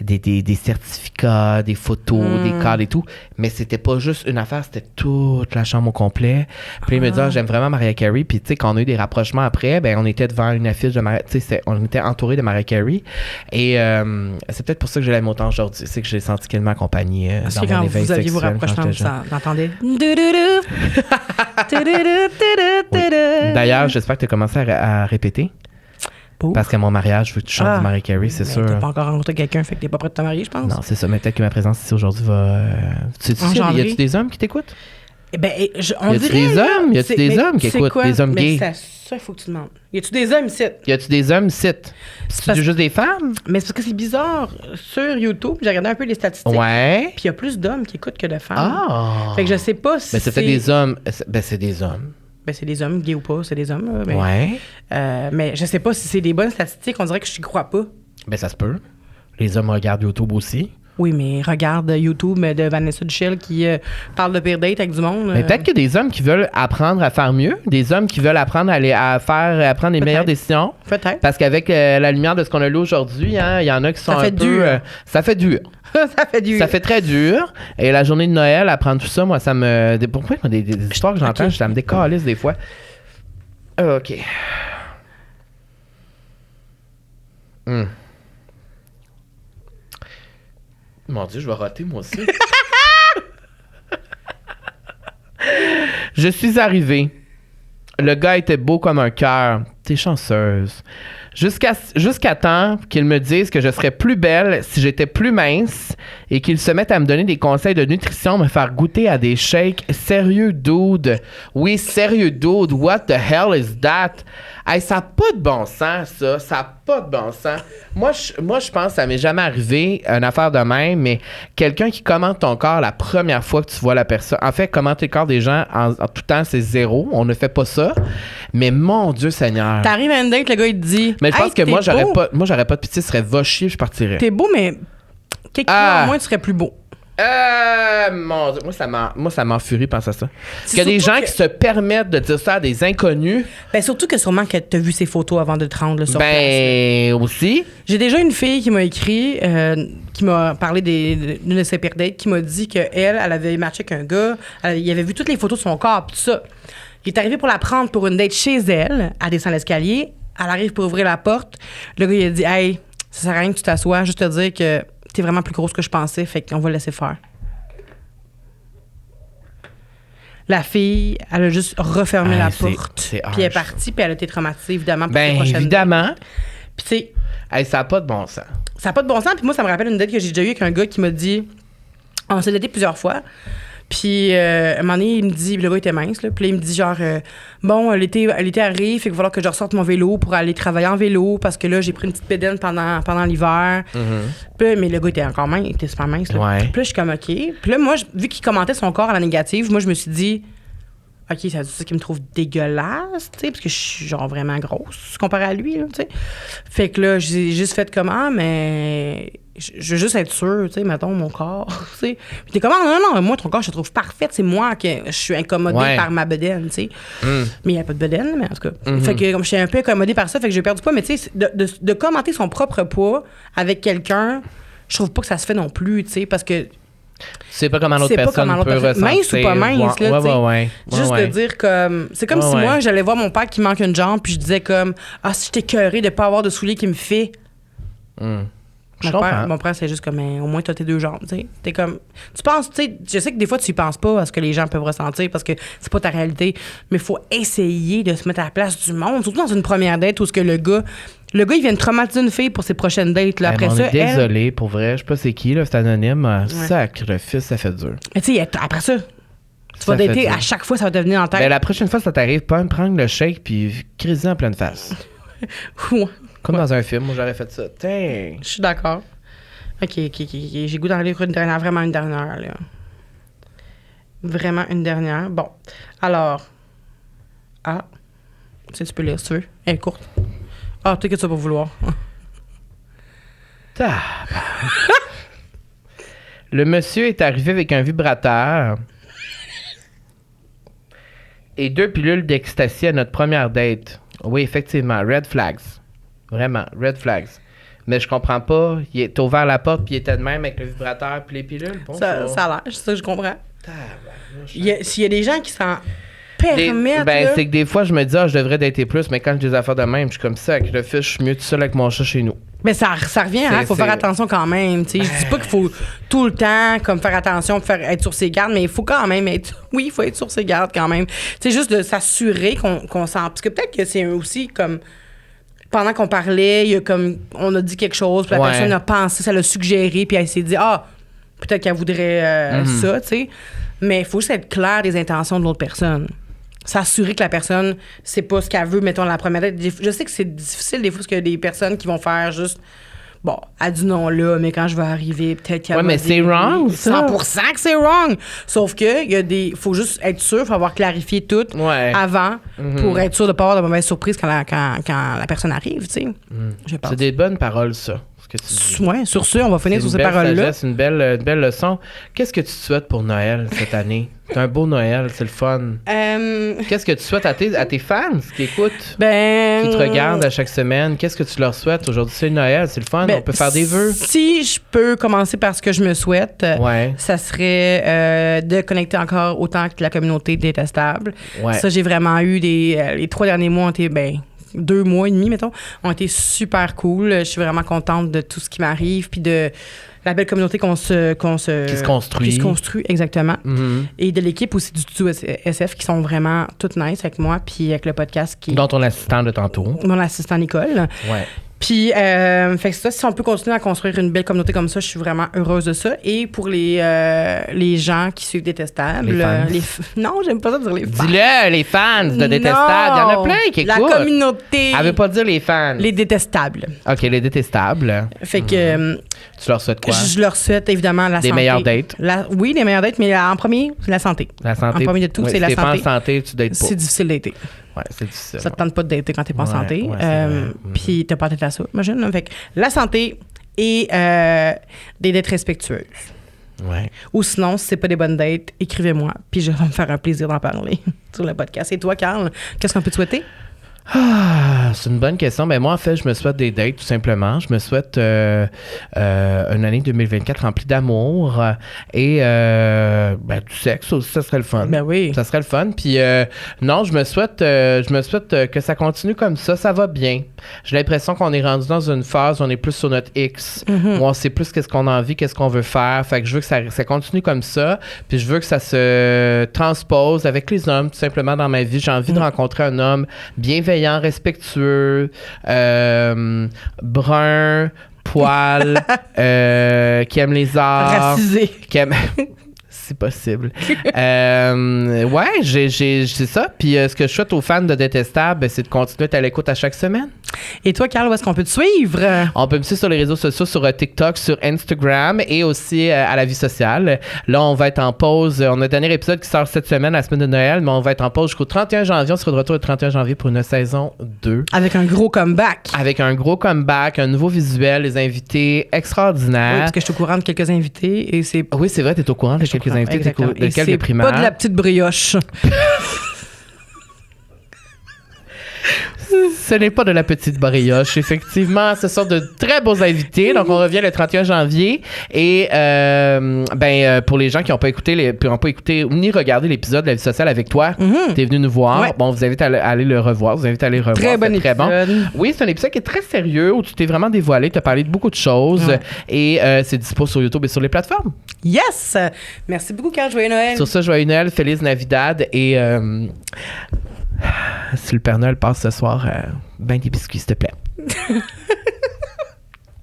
des certificats, des photos, des cadres et tout. Mais c'était pas juste une affaire, c'était toute la chambre au complet. Puis il me dit, j'aime vraiment Mariah Carey. Puis tu sais, quand on a eu des rapprochements après, ben on était devant une affiche de Mariah... Tu sais, on était entouré de Mariah Carey. Et c'est peut-être pour ça que je l'aime autant aujourd'hui. C'est que j'ai senti qu'elle m'accompagnait Parce dans que mon quand éveil vous aviez vos sexuel quand rapprochements, j'étais jeune. vous entendez? Oui. D'ailleurs, j'espère que tu as commencé à répéter. Pour? Parce qu'à mon mariage, je veux que tu chantes du Mariah Carey, c'est Mais sûr. T'as pas encore rencontré quelqu'un, fait que t'es pas prêt de te marier, je pense. Non, c'est ça. Mais peut-être que ma présence ici aujourd'hui va... Y Engendrer. a-tu des hommes qui t'écoutent? Eh ben, on Y a-tu dirait, des là, hommes? Y a-tu c'est- des mais hommes qui tu sais écoutent? quoi? Des hommes Mais gays? ça, il faut que tu demandes. Y a-tu des hommes ici? Y a-tu des hommes ici? C'est parce- juste des femmes? Mais c'est parce que c'est bizarre. Sur YouTube, j'ai regardé un peu les statistiques. Ouais. Puis il y a plus d'hommes qui écoutent que de femmes. Ah! Fait que je sais pas si Ben, c'est peut-être des hommes. Ben, c'est des hommes. Ben, c'est des hommes, gays ou pas, c'est des hommes. là, Ouais. mais je sais pas si c'est des bonnes statistiques. On dirait que je n'y crois pas. Ben, ça se peut. Les hommes regardent YouTube aussi. Oui, mais regarde YouTube de Vanessa Duchel qui parle de pire date avec du monde. Mais peut-être que des hommes qui veulent apprendre à faire mieux, des hommes qui veulent apprendre à prendre les meilleures décisions. Peut-être. Parce qu'avec la lumière de ce qu'on a lu aujourd'hui, hein, il y en a qui sont Ça fait un peu... dur. Ça fait dur. Ça fait du... Ça fait très dur. Et la journée de Noël, apprendre tout ça, moi, ça me... Pourquoi des histoires que j'entends, Ok. ça me décalisse des fois. OK. Mon Dieu, je vais rater, moi aussi. Je suis arrivée. Le gars était beau comme un cœur. T'es chanceuse. Jusqu'à temps qu'il me dise que je serais plus belle si j'étais plus mince et qu'il se mette à me donner des conseils de nutrition, me faire goûter à des shakes. Sérieux, dude. Oui, sérieux, dude. What the hell is that? Hey, ça n'a pas de bon sens, ça. Ça n'a pas de bon sens. Moi, je pense que ça m'est jamais arrivé, une affaire de même, mais quelqu'un qui commente ton corps la première fois que tu vois la personne. En fait, commenter le corps des gens en tout temps, c'est zéro. On ne fait pas ça. Mais mon Dieu Seigneur. T'arrives à une date, le gars, il te dit... Mais je pense Hey, que moi, t'es beau. j'aurais pas de pitié, ce serait va chier, je partirais. T'es beau, mais quelques mois en moins, tu serais plus beau. Mon Dieu, moi, ça m'enfurie penser à ça. C'est Qu'il y a des surtout gens que- qui se permettent de dire ça à des inconnus, Ben, surtout que sûrement que t'as vu ses photos avant de te rendre là, sur place. là. ben aussi. J'ai déjà une fille qui m'a écrit, qui m'a parlé d'une de ses pires dates, qui m'a dit qu'elle avait matché avec un gars, il avait vu toutes les photos de son corps, pis tout ça. Il est arrivé pour la prendre pour une date chez elle, elle descend l'escalier, elle arrive pour ouvrir la porte. Le gars, il a dit « Hey, ça sert à rien que tu t'assoies, juste te dire que t'es vraiment plus grosse que je pensais, fait qu'on va le laisser faire. » La fille, elle a juste refermé Ah, la c'est porte, harsh. puis elle est partie, puis elle a été traumatisée, évidemment, pour ses Ben prochaines dates. évidemment. Puis tu sais, Hey, ça n'a pas de bon sens. ça n'a pas de bon sens. Puis moi, ça me rappelle une date que j'ai déjà eue avec un gars qui m'a dit... On s'est daté plusieurs fois. Puis, à un moment donné, il me dit... Le gars était mince, là. Puis là, il me dit genre... bon, l'été arrive, fait qu'il va falloir que je ressorte mon vélo pour aller travailler en vélo parce que là, j'ai pris une petite bédaine pendant l'hiver. Puis là, mais le gars était encore mince. Il était super mince, là. Ouais. Puis là, je suis comme, OK. Puis là, moi, vu qu'il commentait son corps à la négative, moi, je me suis dit... OK, ça veut dire qu'il me trouve dégueulasse, tu sais, parce que je suis genre vraiment grosse comparé à lui, là, tu sais. Fait que là, j'ai juste fait comment, mais je veux juste être sûre, tu sais, mettons, mon corps, tu sais. Puis t'es comment, non, moi, ton corps, je te trouve parfaite, c'est moi que je suis incommodée Ouais. par ma bedaine, tu sais. Mais il n'y a pas de bedaine, mais en tout cas. Fait que comme je suis un peu incommodée par ça, fait que j'ai perdu poids, mais tu sais, de commenter son propre poids avec quelqu'un, je trouve pas que ça se fait non plus, tu sais, parce que Tu sais pas comment l'autre C'est pas personne comment l'autre peut personne- ressentir. mince ou pas mince, là, ouais, tu sais. ouais. Juste Ouais. de dire comme. C'est comme Ouais, si ouais. moi, j'allais voir mon père qui manque une jambe, puis je disais comme Ah, si j'étais écœurée de pas avoir de souliers qui me fait. Je comprends. Mon père, c'est juste comme au moins, t'as tes deux jambes, tu sais. T'es comme. Tu penses, tu sais, je sais que des fois, tu y penses pas à ce que les gens peuvent ressentir parce que c'est pas ta réalité, mais il faut essayer de se mettre à la place du monde, surtout dans une première date où ce que le gars, il vient de traumatiser une fille pour ses prochaines dates, là. Hey, Après mais on ça, est désolé, pour vrai. Je sais pas c'est qui, là, c'est anonyme. Sacrifice, ça fait dur. Mais tu sais, après ça, tu Ça vas fait dater, dur. à chaque fois, ça va te venir en tête. Ben, la prochaine fois, ça t'arrive, pas me prendre le shake puis criser en pleine face. Ouais. Comme dans un film, moi, j'aurais fait ça. Tiens. Je suis d'accord. OK. J'ai goût d'en lire une dernière, vraiment une dernière, là. Vraiment une dernière. Bon. Alors. Ah. Tu sais, tu peux lire si tu veux. Elle est courte. Ah, peut-être que tu vas pas vouloir. Le monsieur est arrivé avec un vibrateur et 2 pilules d'ecstasy à notre première date. Oui, effectivement, red flags. Vraiment, red flags. Mais je comprends pas. T'as ouvert la porte puis il était de même avec le vibrateur puis les pilules. Bonjour. Ça a l'air, c'est ça que je comprends. Tabarnouche. S'il y a des gens qui s'en. permettre. là. C'est que des fois, je me dis, je devrais dater plus, mais quand j'ai des affaires de même, je suis comme ça, avec le fils, je suis mieux tout seul avec mon chat chez nous. Mais ça revient, hein, faut faire attention quand même. Je dis pas qu'il faut tout le temps comme faire attention, être sur ses gardes, mais il faut quand même il faut être sur ses gardes quand même. C'est juste de s'assurer qu'on sent. Parce que peut-être que c'est aussi comme pendant qu'on parlait, il y a comme on a dit quelque chose, puis la personne a pensé, ça l'a suggéré, puis elle s'est dit peut-être qu'elle voudrait ça, tu sais. Mais il faut juste être clair des intentions de l'autre personne. S'assurer que la personne sait pas ce qu'elle veut, mettons, la première date. Je sais que c'est difficile des fois parce qu'il y a des personnes qui vont faire juste elle dit non là, mais quand je vais arriver, peut-être qu'elle va mais c'est wrong, ça. 100% que c'est wrong. Sauf que il faut juste être sûr, faut avoir clarifié tout avant pour être sûr de pas avoir de mauvaises surprises quand la personne arrive, tu sais. Je pense. C'est des bonnes paroles, ça. Que tu dis. Ouais, sur ce, on va finir sur ces paroles-là. C'est une belle leçon. Qu'est-ce que tu souhaites pour Noël cette année? C'est un beau Noël, c'est le fun. Qu'est-ce que tu souhaites à tes fans qui écoutent, qui te regardent à chaque semaine? Qu'est-ce que tu leur souhaites? Aujourd'hui, c'est Noël, c'est le fun, on peut faire des vœux. Si je peux commencer par ce que je me souhaite, ça serait de connecter encore autant que la communauté détestable. Ouais. Ça, j'ai vraiment eu les 3 derniers mois ont été 2 mois et demi, mettons, ont été super cool. Je suis vraiment contente de tout ce qui m'arrive, puis de la belle communauté qui se construit. Qui se construit, exactement. Mm-hmm. Et de l'équipe aussi du Studio SF qui sont vraiment toutes nice avec moi, puis avec le podcast dont ton assistant de tantôt. Mon assistant Nicole. Ouais. Puis, fait que ça, si on peut continuer à construire une belle communauté comme ça, je suis vraiment heureuse de ça. Et pour les gens qui suivent Détestables... Les fans. Non, j'aime pas ça dire les fans. Dis-le, les fans de Détestables. Il y en a plein qui écoutent. La communauté. Elle veut pas dire les fans. Les Détestables. OK, les Détestables. Fait que... tu leur souhaites quoi? Je leur souhaite, évidemment, la santé. Des meilleures dates. Oui, des meilleures dates, mais en premier, la santé. La santé. En premier de tout, c'est la santé. Si t'es pas en santé, tu dates pas. C'est difficile dater. Ouais, c'est difficile. Ça te tente pas de dater quand t'es pas en santé. Puis t'as pas tête à ça, imagine. Fait que la santé et des dates respectueuses. Ouais. Ou sinon, si c'est pas des bonnes dates, écrivez-moi, puis je vais me faire un plaisir d'en parler sur le podcast. Et toi, Carl, qu'est-ce qu'on peut te souhaiter? C'est une bonne question. Mais moi, en fait, je me souhaite des dates, tout simplement. Je me souhaite une année 2024 remplie d'amour et du sexe aussi, ça serait le fun. Ben oui. Ça serait le fun. Puis non, je me souhaite que ça continue comme ça. Ça va bien. J'ai l'impression qu'on est rendu dans une phase où on est plus sur notre X, où on sait plus qu'est-ce qu'on a envie, qu'est-ce qu'on veut faire. Fait que je veux que ça continue comme ça. Puis je veux que ça se transpose avec les hommes, tout simplement, dans ma vie. J'ai envie de rencontrer un homme bienveillant, respectueux, brun, poil, qui aime les arts. Racisé. Qui aime... C'est possible. C'est ça. Puis ce que je souhaite aux fans de Détestables, c'est de continuer à être à l'écoute à chaque semaine. Et toi, Carl, où est-ce qu'on peut te suivre? On peut me suivre sur les réseaux sociaux, sur TikTok, sur Instagram et aussi à La Vie Sociale. Là, on va être en pause. On a le dernier épisode qui sort cette semaine, la semaine de Noël, mais on va être en pause jusqu'au 31 janvier. On sera de retour le 31 janvier pour une saison 2. Avec un gros comeback. Avec un gros comeback, un nouveau visuel, des invités extraordinaires. Oui, parce que je suis au courant de quelques invités et c'est... Oui, c'est vrai, tu es au courant de quelques invités. De quelques primaires. Pas de la petite brioche. Ce n'est pas de la petite brioche. Effectivement, ce sont de très beaux invités. Donc, on revient le 31 janvier. Et pour les gens qui n'ont pas écouté ni regardé l'épisode de La Vie Sociale avec toi, t'es venu nous voir. Ouais. Bon, vous invite à aller le revoir. Très bon épisode. Bon. Oui, c'est un épisode qui est très sérieux, où tu t'es vraiment dévoilé. Tu as parlé de beaucoup de choses. Ouais. Et c'est dispo sur YouTube et sur les plateformes. Yes! Merci beaucoup, Carl. Joyeux Noël. Sur ça, joyeux Noël, Feliz Navidad. Et si le Père Noël passe ce soir, ben des biscuits, s'il te plaît.